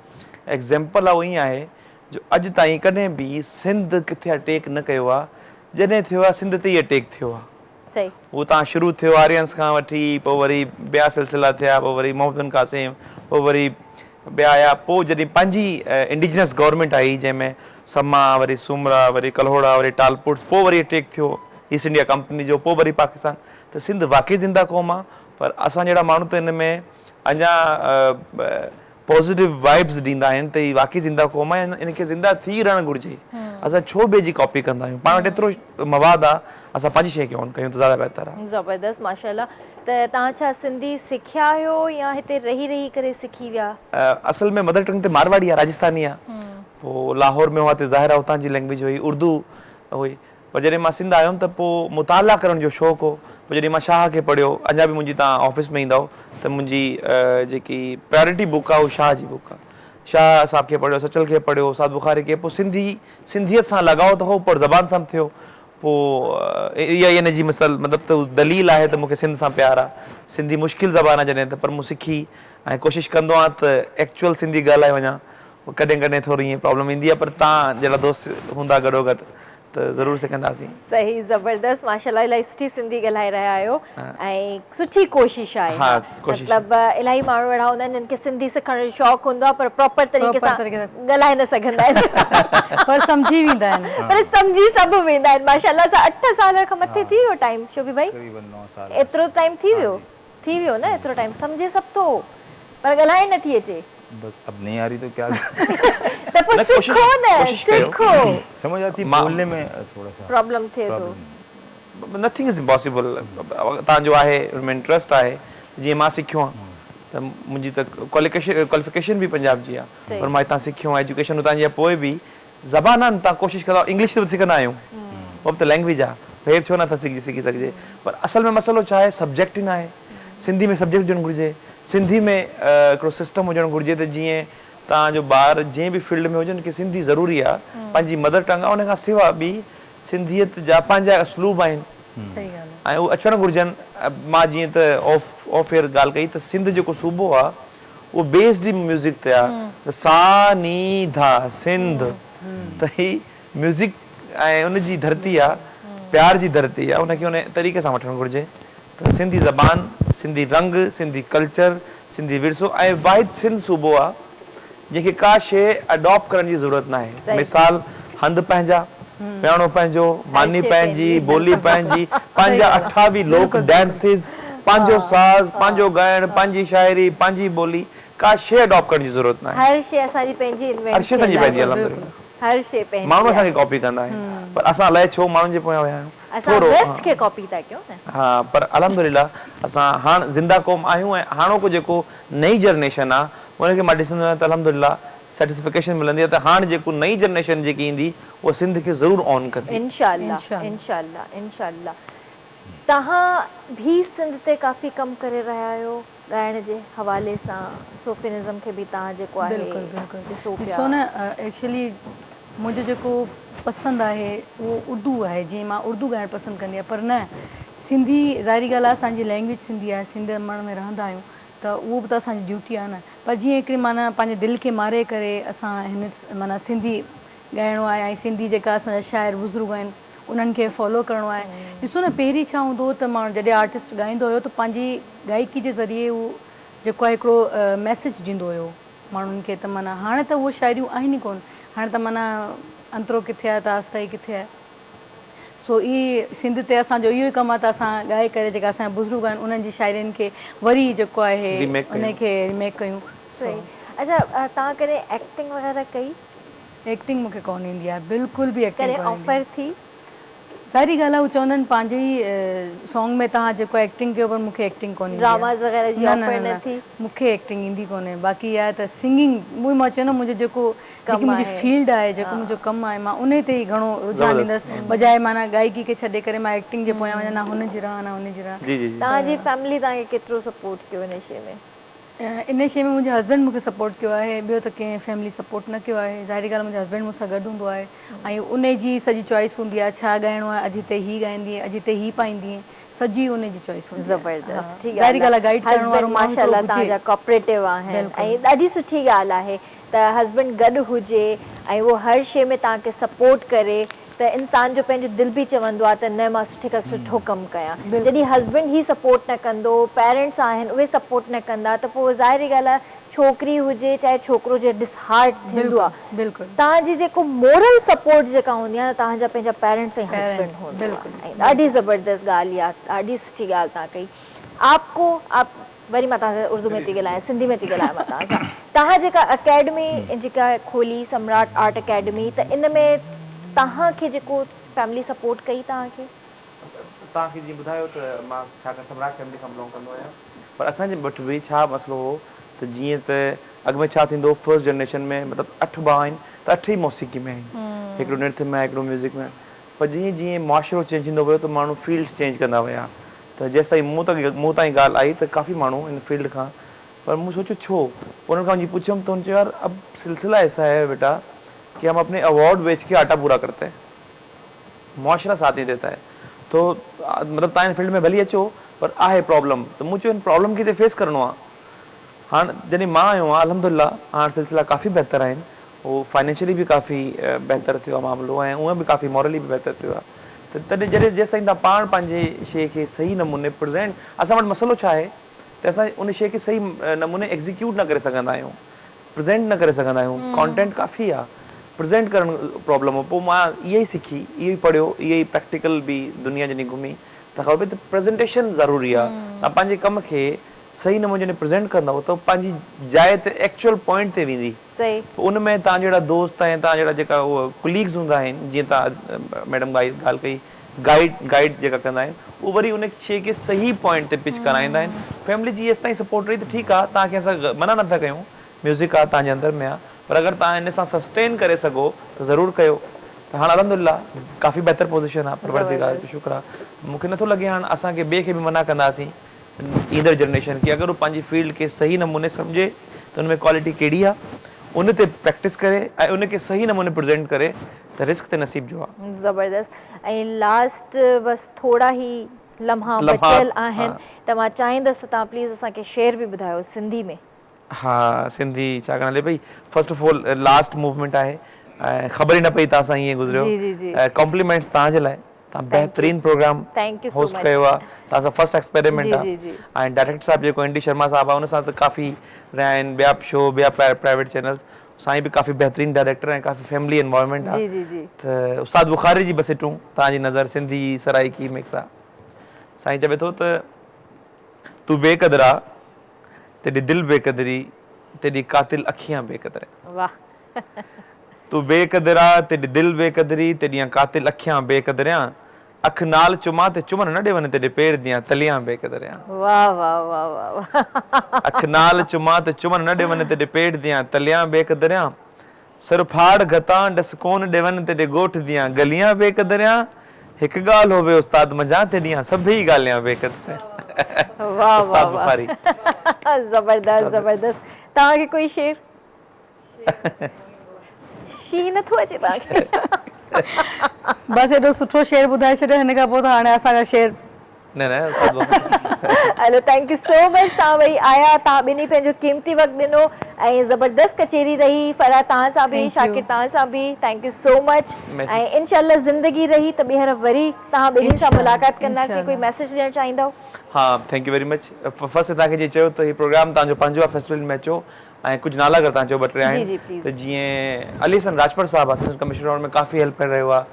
एग्ज़ैम्पल आहे उहो ईअं आहे जो अॼु ताईं कॾहिं बि सिंध किथे अटैक न कयो आहे। जॾहिं थियो आहे सिंध ते ई अटैक थियो आहे। सही। उहो तव्हां शुरू थियो आर्यन्स खां वठी, पोइ वरी ॿिया सिलसिला थिया, पोइ वरी मोहम्मद बिन क़ासिम, पोइ वरी ॿिया आया। पोइ जॾहिं पंहिंजी इंडिजिनस गवर्नमेंट आई जंहिंमें समा, वरी सुमरा, वरी कल्होड़ा, वरी टालपुट्स, पोइ वरी अटैक थियो ईस्ट इंडिया कंपनी जो, पोइ वरी पाकिस्तान। त सिंध वाक़ई ज़िंदा क़ौम आहे, पर असां जहिड़ा माण्हू त हिन में अञा पॉज़िटिव वाइब्स ॾींदा आहिनि त हीअ वाक़ई ज़िंदा क़ौम आहे, इनखे ज़िंदा थी रहणु घुरिजे। असां छो ॿिए जी कॉपी कंदा आहियूं? पाण वटि एतिरो मवाद आहे, असां पंहिंजी शइ खे ऑन कयूं त ज़्यादा बहितर आहे। ज़बरदस्त, माशाल्लाह। त तव्हां छा सिंधी सिखिया आहियो या हिते रही रही करे सिखी विया? असल में मदर टंग ते मारवाड़ी आहे, राजस्थानी आहे। पोइ लाहौर में हुआ त ज़ाहिर आहे उतां जी लैंग्वेज हुई, उर्दू हुई। पर जॾहिं मां सिंध आयुमि त पोइ मुताला करण जो शौक़ु हो। पोइ जॾहिं मां शाह खे पढ़ियो, अञा बि मुंहिंजी तव्हां ऑफिस में ईंदव त मुंहिंजी जेकी प्रायोरिटी बुक आहे उहा शाह जी बुक आहे। शाह साहब खे पढ़ियो, सचल खे पढ़ियो, उस्ताद बुखारी खे। पोइ सिंधियत सां लॻाव त हो, पर ज़बान सां थियो। पोइ इहा हिन जी मतिलबु त दलील आहे त मूंखे सिंध सां प्यारु आहे। सिंधी मुश्किल ज़बान आहे जॾहिं त, पर मूं सिखी ऐं कोशिशि कंदो आहियां त एक्चुअल सिंधी ॻाल्हाए वञा। कॾहिं कॾहिं थोरी ईअं प्रॉब्लम ईंदी आहे, पर तव्हां जहिड़ा दोस्त हूंदा गॾो गॾु त ज़रूरु सिखंदासीं। सही, ज़बरदस्त, माशाल्लाह। इलाही सुठी सिंधी ॻाल्हाए रहिया आहियो ऐं सुठी कोशिशि आहे। हा, कोशिशि। मतिलबु इलाही माण्हू अहिड़ा हूंदा आहिनि जिन खे सिंधी सिखण जो शौक़ु हूंदो आहे, पर प्रॉपर तरीक़े सां ॻाल्हाए न सघंदा आहिनि। पर सम्झी वेंदा आहिनि। पर सम्झी सभु वेंदा आहिनि। माशाल्लाह सां 8 साल खां मथे थी वियो टाइम, शोभी भाई? करीबन 9 साल। एतिरो टाइम थी वियो न? एतिरो टाइम सम्झे सभु थो, पर ॻाल्हाए नथी अचे। बस अब नहीं आ रही तो क्या त पोइ सिखो न, सिखो। समझ आती, बोलने में थोड़ा सा प्रॉब्लम थिए थो। Nothing is impossible. तव्हांजो आहे हुनमें इंट्रस्ट आहे, जीअं मां सिखियो आहे त मुंहिंजी त क्वालिफिकेशन बि पंजाब जी आहे, पर मां हितां सिखियो आहे। एजुकेशन हुतां जी आहे, पोइ बि ज़बान आहे, तव्हां कोशिशि कंदा। इंग्लिश त सिखंदा आहियूं, उहो त लैंग्वेज आहे, फेर छो नथा सिखी सघिजे। पर असल में मसइलो छा आहे? सब्जेक्ट ई न आहे। सिंधी में सब्जेक्ट हुजणु घुरिजे, सिंधी में हिकिड़ो सिस्टम हुजणु घुरिजे त जीअं तव्हांजो ॿार जंहिं बि फील्ड में हुजे उनखे सिंधी ज़रूरी आहे, पंहिंजी मदर टंग आहे। उन खां सवाइ बि सिंधियत जा पंहिंजा असलूब आहिनि ऐं उहे अचणु घुरिजनि। मां जीअं त ऑफ एयर ॻाल्हि कई त सिंध जेको सूबो आहे उहो बेस्ड ई म्यूज़िक ते आहे। त सा नी धा सिंध, त ही म्यूज़िक ऐं उनजी धरती आहे, प्यार जी धरती आहे, उनखे उन तरीक़े सां वठणु घुरिजे। त सिंधी ज़बान, सिंधी रंग, सिंधी कल्चर, सिंधी विरसो ऐं वाहिद सिंध सूबो आहे जंहिंखे का शइ अडॉप्ट करण जी ज़रूरत न आहे। मिसाल, हंध पंहिंजा, प्याणो पंहिंजो, मानी पंहिंजी, बोली पंहिंजी, पंहिंजा 28 लोक डांसिस, पंहिंजो साज़, पंहिंजो ॻाइणु, पंहिंजी शाइरी, पंहिंजी ॿोली, का शइ अडॉप्ट करण जी ज़रूरत न आहे। हर शइ असांजी पंहिंजी इन्वेंट, हर शइ असांजी पंहिंजी, अल्हम्दुलिल्लाह। हर शइ पंहिंजी। माण्हू असांखे कॉपी कंदा आहिनि, पर असां अलाए छो माण्हुनि जे पोयां विया आहियूं। असां वेस्ट खे कॉपी था कयूं न। हा, पर अल्हम्दुलिल्लाह असां हाणे ज़िंदा क़ौम आहियूं ऐं हाणोको जेको नई जनरेशन आहे उनखे मां ॾिसंदो आहियां त अल्हम्दुलिल्लाह सेटिस्फिकेशन मिलंदी आहे त हाणे जेको नई जनरेशन जेकी ईंदी उहा सिंध खे ज़रूरु ऑन कंदी। इंशाअल्लाह, इंशाअल्लाह, इंशाअल्लाह। तव्हां भी सिंध ते काफ़ी कमु करे रहिया आहियो, ॻाइण जे हवाले सां सूफ़ीनिज़म खे बि तव्हां जेको आहे बिल्कुलु बिल्कुलु ॾिसो पिया। ॾिसो न एक्चुअली मुंहिंजो जेको पसंदि आहे उहो उर्दू आहे। जीअं मां उर्दू ॻाइणु पसंदि कंदी आहियां, पर न सिंधी ज़ाहिरी ॻाल्हि आहे असांजी लैंग्वेज सिंधी आहे, सिंध अमण में रहंदा आहियूं त उहो बि त असांजी ड्यूटी आहे न। पर जीअं हिकिड़ी माना पंहिंजे दिलि खे मारे करे असां हिन माना सिंधी ॻाइणो आहे ऐं सिंधी जेका असांजा शाइर बुज़ुर्ग आहिनि उन्हनि खे फॉलो करिणो आहे। ॾिसो न पहिरीं छा हूंदो हो त माण्हू जॾहिं आर्टिस्ट ॻाईंदो हुयो त पंहिंजी गायकी जे ज़रिए उहो जेको आहे हिकिड़ो मैसेज ॾींदो हुयो माण्हुनि खे। त माना हाणे त उहो शाइरियूं आहिनि ई कोन। हाणे त माना अंतरो किथे आहे त आस्ताई किथे आहे। सो इहे सिंध ते असांजो इहो ई कमु आहे त असां ॻाए करे जेका असांजा बुज़ुर्ग आहिनि उन्हनि जी शाइरियुनि खे वरी जेको आहे उनखे रिमेक कयूं। सही। अच्छा तव्हां कॾहिं एक्टिंग वग़ैरह कई? एक्टिंग मूंखे कोन ईंदी आहे, बिल्कुलु बि एक्टिंग कॾहिं ऑफर थी? सारी ॻाल्हि आहे उहे चवंदा आहिनि पंहिंजे ई सॉन्ग में तव्हां जेको एक्टिंग कयो पर मूंखे एक्टिंग कोन ईंदी आहे। ड्रामास वग़ैरह जी ऑफर न थी? मूंखे एक्टिंग ईंदी कोन्हे। बाक़ी आहे त सिंगिंग उहो मां चयो न मुंहिंजो जेको जेकी मुंहिंजी फील्ड आहे जेको मुंहिंजो कमु आहे मां उन ते ई घणो रुझान ॾींदसि बजाए माना गायकी खे छॾे करे मां एक्टिंग जे पोयां वञा न हुनजी रहां न हुनजी रहां। तव्हांजी फैमिली तव्हांखे केतिरो सपोर्ट कयो इन शइ में? इन शइ में मुंहिंजे हस्बैंड मूंखे सपोर्ट कयो आहे, ॿियो त कंहिं फैमिली सपोर्ट न कयो आहे। ज़ाहिरी ॻाल्हि मुंहिंजो हस्बैंड मूंसां गॾु हूंदो आहे ऐं उन जी सॼी चॉइस हूंदी आहे छा ॻाइणो आहे, अॼु हिते हीअ ॻाईंदी अॼु हिते हीअ पाईंदी सॼी उन जी चॉइस हूंदी आहे। ज़बरदस्त। ज़ाहिरी ॻाल्हि आहे गाइड करण वारो माण्हू माशाल्लाह तव्हांजा कोऑपरेटिव आहिनि ऐं ॾाढी सुठी ॻाल्हि आहे त हस्बैंड गॾु हुजे ऐं उहो हर शइ में तव्हांखे सपोर्ट करे त इंसान जो पंहिंजो दिलि बि चवंदो आहे त न मां सुठे खां सुठो कमु कयां। जॾहिं हस्बैंड ही सपोर्ट न कंदो, पेरेंट्स आहिनि उहे सपोर्ट न कंदा त पोइ ज़ाहिरी ॻाल्हि आहे छोकिरी हुजे चाहे छोकिरो हुजे डिसहार्ट थींदो आहे। बिल्कुलु तव्हांजी जेको मोरल सपोर्ट जेका हूंदी आहे तव्हांजा पंहिंजा पेरेंट्स ऐं हस्बैंड हूंदा आहिनि। ॾाढी ज़बरदस्त ॻाल्हि आहे, ॾाढी सुठी ॻाल्हि तव्हां कई। आपको आप वरी मां तव्हां सां उर्दू में थी ॻाल्हायां, सिंधी में थी ॻाल्हायां मां तव्हां सां। तव्हां जेका अकेडमी जेका खोली सम्राट आर्ट अकेडमी त इन में तव्हांखे जेको फैमिली सपोर्ट कई तव्हांखे जीअं ॿुधायो त मां छाकाणि सम्राट फैमिली खां बिलोंग कंदो आहियां, पर असांजे वटि बि छा मसइलो हो त जीअं त अॻु में छा थींदो फर्स्ट जनरेशन में मतिलबु 8 भाउ आहिनि त 8 ई मौसीक़ी में आहिनि, हिकिड़ो नृत्य में हिकिड़ो म्यूज़िक में। पर जीअं जीअं मुआशिरो चेंज थींदो वियो त माण्हू फील्ड्स चेंज कंदा विया। त जेसि ताईं मूं ताईं ॻाल्हि आई त काफ़ी माण्हू इन फील्ड खां, पर मूं सोचियो छो उन्हनि खां जीअं पुछियुमि त उन्होंने चयो यार अब सिलसिला ऐसा है बेटा कि हम अपने अवार्ड बेच के आटा पूरा करते हैं, मुआशरा साथ नहीं देता है। तो मतलब तव्हां इन फील्ड में भली अचो पर आहे प्रॉब्लम। त मूं चयो हिन प्रॉब्लम खे त फेस करिणो आहे। हाणे जॾहिं मां आयो आहियां अल्हम्दुलिल्लाह हाणे सिलसिला काफ़ी बहितर आहिनि, उहो फाइनेंशियली बि काफ़ी बहितर थियो आहे मामिलो ऐं उअं बि काफ़ी मॉरली बि बहितर थियो आहे। त तॾहिं जेसि ताईं तव्हां पाण पंहिंजे शइ खे सही नमूने प्रेज़ेंट, असां वटि मसइलो छा आहे त असां उन शइ खे सही नमूने एग्ज़ीक्यूट न करे सघंदा आहियूं, प्रेज़ेंट न करे सघंदा आहियूं। कॉन्टेंट काफ़ी आहे, प्रेज़ेंट करणु प्रॉब्लम हो। पोइ मां इहो ई सिखी, इहो ई पढ़ियो, इहो ई प्रैक्टिकल बि दुनिया जॾहिं घुमी त ख़बर पई त प्रेज़ेंटेशन ज़रूरी आहे। तव्हां पंहिंजे कम खे सही नमूने जॾहिं प्रेज़ेंट कंदव त पंहिंजी जाइ ते एक्चुअल पॉइंट ते वेंदी। पोइ उन में तव्हां जहिड़ा दोस्त ऐं तव्हां जहिड़ा जेका उहे कुलीग्स हूंदा आहिनि, जीअं तव्हां मैडम ॻाल्हि कई गाइड जेका कंदा आहिनि, उहे वरी उन शइ खे सही पॉइंट ते पिच कराईंदा आहिनि। फैमिली जी जेसि ताईं सपोर्ट रही त ठीकु आहे, तव्हांखे असां मना नथा कयूं, म्यूज़िक आहे तव्हांजे अंदरि में आहे, पर अगरि तव्हां इन सां सस्टेन करे सघो त ज़रूरु कयो। त हाणे अल्हम्दुलिल्लाह काफ़ी बहितर पोज़ीशन आहे, परवरदिगार जो शुक्र आहे। मूंखे नथो लॻे हाणे असांखे ॿिए खे बि मना कंदासीं ईंदड़ जनरेशन खे, अगरि हू पंहिंजी फील्ड खे सही नमूने सम्झे त हुन में क्वालिटी कहिड़ी आहे, उन ते प्रैक्टिस करे ऐं उनखे सही नमूने प्रेज़ेंट करे त रिस्क ते नसीब जो आहे। ज़बरदस्त। ऐं लास्ट बस थोड़ा ई लम्हा बचियल आहिनि त मां चाहींदसि त तव्हां प्लीज़ असांखे शेर बि ॿुधायो सिंधी में। हाँ सिंधी छाकाणि हले पई, first of all last movement आहे ऐं ख़बर ई न पई तव्हां सां ईअं गुज़रियो। कॉम्प्लीमेंट्स तव्हांजे लाइ, तव्हां बहितरीन प्रोग्राम होस्ट कयो आहे, तव्हां सां फर्स्ट एक्सपेरिमेंट आहे। ऐं डायरेक्टर साहब जेको एन डी शर्मा साहब आहे उन सां त काफ़ी रहिया आहिनि, ॿिया शो ॿिया प्राइवेट चैनल्स, साईं बि काफ़ी बहितरीन डायरेक्टर ऐं काफ़ी फैमिली एनवायरनमेंट आहे। त उस्ताद बुखारी जी बसिटूं तव्हांजी नज़र सिंधी सराइकी मिक्स आहे। साईं चवे थो त तूं बेक़दरा तेरी दिल बेकदरी तेरी कातिल अखियां बेकदर। वाह। तू बेकदरा तेरी दिल बेकदरी तेरियां कातिल अखियां बेकदरियां, अख नाल चुमा ते चुमन न ॾे वञे तेरे पेर दियां तलियां बेकदरियां। वाह वाह वाह वाह। अख नाल चुमा ते चुमन न ॾे वञे तेरे पेट दियां तलियां बेकदरियां, सर फाड़ गतां डस कोन ॾे वञे तेरे ॻोठ दियां गलियां बेकदरियां, हिकु ॻाल्हि होवे उस्ताद मजां ते ॾियां सभई ॻाल्हियां बेकदरियां। वाह उस्ताद वाह बुखारी। ज़बरदस्त ज़बरदस्त। तव्हांखे कोई शेर शी नथो अचे तव्हांखे? बसि एॾो सुठो शेर ॿुधाए छॾियो, हिन खां पोइ त हाणे असांजा शेर न न उस्ताद Bukhari. Hello thank you so much, तव्हां वई आया, तव्हां ॿिन्ही पंहिंजो क़ीमती वक़्तु ॾिनो ऐं ज़बरदस्त कचेरी रही। फराह तव्हां सां बि, Thank you. शाकिर तव्हां सां बि, thank you so much. Merci. ऐं इनशाला ज़िंदगी रही त ॿीहर वरी तव्हां ॿिन्ही सां इंशाल्लाह, मुलाक़ात कंदासीं। कोई इंशाल्लाह। मैसेज ॾियणु चाहींदव? हाँ thank you very much. First तव्हांखे जीअं चयो त हीउ प्रोग्राम तव्हांजो पंहिंजो आहे फेस्टिवल में अचो ऐं कुझु नाला अगरि तव्हां चओ ॿ टे आहिनि जी, please. त जीअं अली हसन राजपत साहब असिस्टेंट कमिश्नर में काफ़ी हेल्प करे रहियो आहे,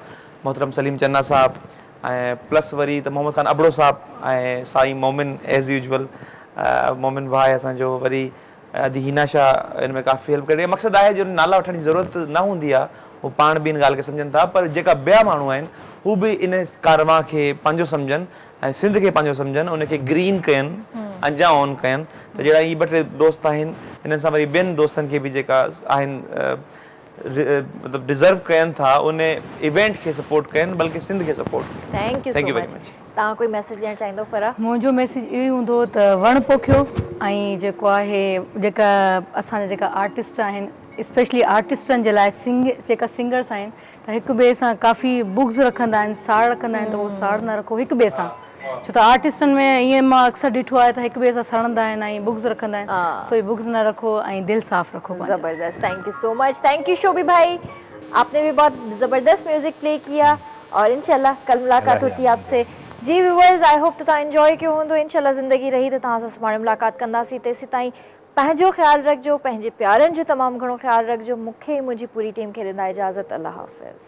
मोहतरम सलीम चन्ना साहब ऐं प्लस वरी त मोहम्मद ख़ान अबड़ो साहब ऐं साईं मोमिन एज़ यूजुअल मोमिन भाई असांजो, वरी अदी हिना शाह हिन में काफ़ी हेल्प करे। मक़सदु आहे जो नाला वठण जी ज़रूरत न हूंदी आहे, हू पाण बि इन ॻाल्हि खे सम्झनि था, पर जेका ॿिया माण्हू आहिनि हू बि इन कारवां खे पंहिंजो सम्झनि ऐं सिंध खे पंहिंजो सम्झनि, उनखे ग्रीन कयनि, अंजा ऑन कयनि। त जहिड़ा ई ॿ टे दोस्त आहिनि, हिननि सां वरी ॿियनि दोस्तनि खे बि जेका आहिनि मतलब डिज़र्व कयनि था उन इवेंट खे सपोर्ट कयनि, बल्कि सिंध खे सपोर्ट कयनि। Thank you Thank so you very much. much. तव्हां कोई मैसेज ॾियणु चाहींदव फराह? मुंहिंजो मैसेज इहो ई हूंदो त वण पोखियो ऐं जेको आहे जेका असांजा जेका आर्टिस्ट आहिनि, स्पेशली आर्टिस्टनि जे लाइ जेका सिंगर्स आहिनि त हिक ॿिए सां काफ़ी बुग्स रखंदा आहिनि, साड़ रखंदा आहिनि, त उहो साड़ न रखो हिक ॿिए सां। छो त आर्टिस्टनि में ईअं मां अक्सर ॾिठो आहे त हिक ॿिए सां सड़ंदा आहिनि ऐं बुग्स रखंदा आहिनि, सो इहे बुग्स न रखो ऐं दिलि साफ़ रखो पंहिंजा। ज़बरदस्त, thank you so much. Thank you Shobhi भाई, आपने भी बहुत ज़बरदस्त म्यूजिक प्ले किया और इंशाल्लाह कल मुलाकात होती है आपसे। जी व्यूअर्स, आई होप तव्हां एंजॉय कयो हूंदो। इंशाल्लाह ज़िंदगी रही त तव्हां सां सुभाणे मुलाक़ात कंदासीं। तेसीं ताईं पंहिंजो ख़्यालु रखिजो, पंहिंजे प्यारनि जो तमामु घणो ख़्यालु रखिजो। मूंखे मुंहिंजी पूरी टीम खे ॾींदा इजाज़त। अल्लाह हाफ़िज़।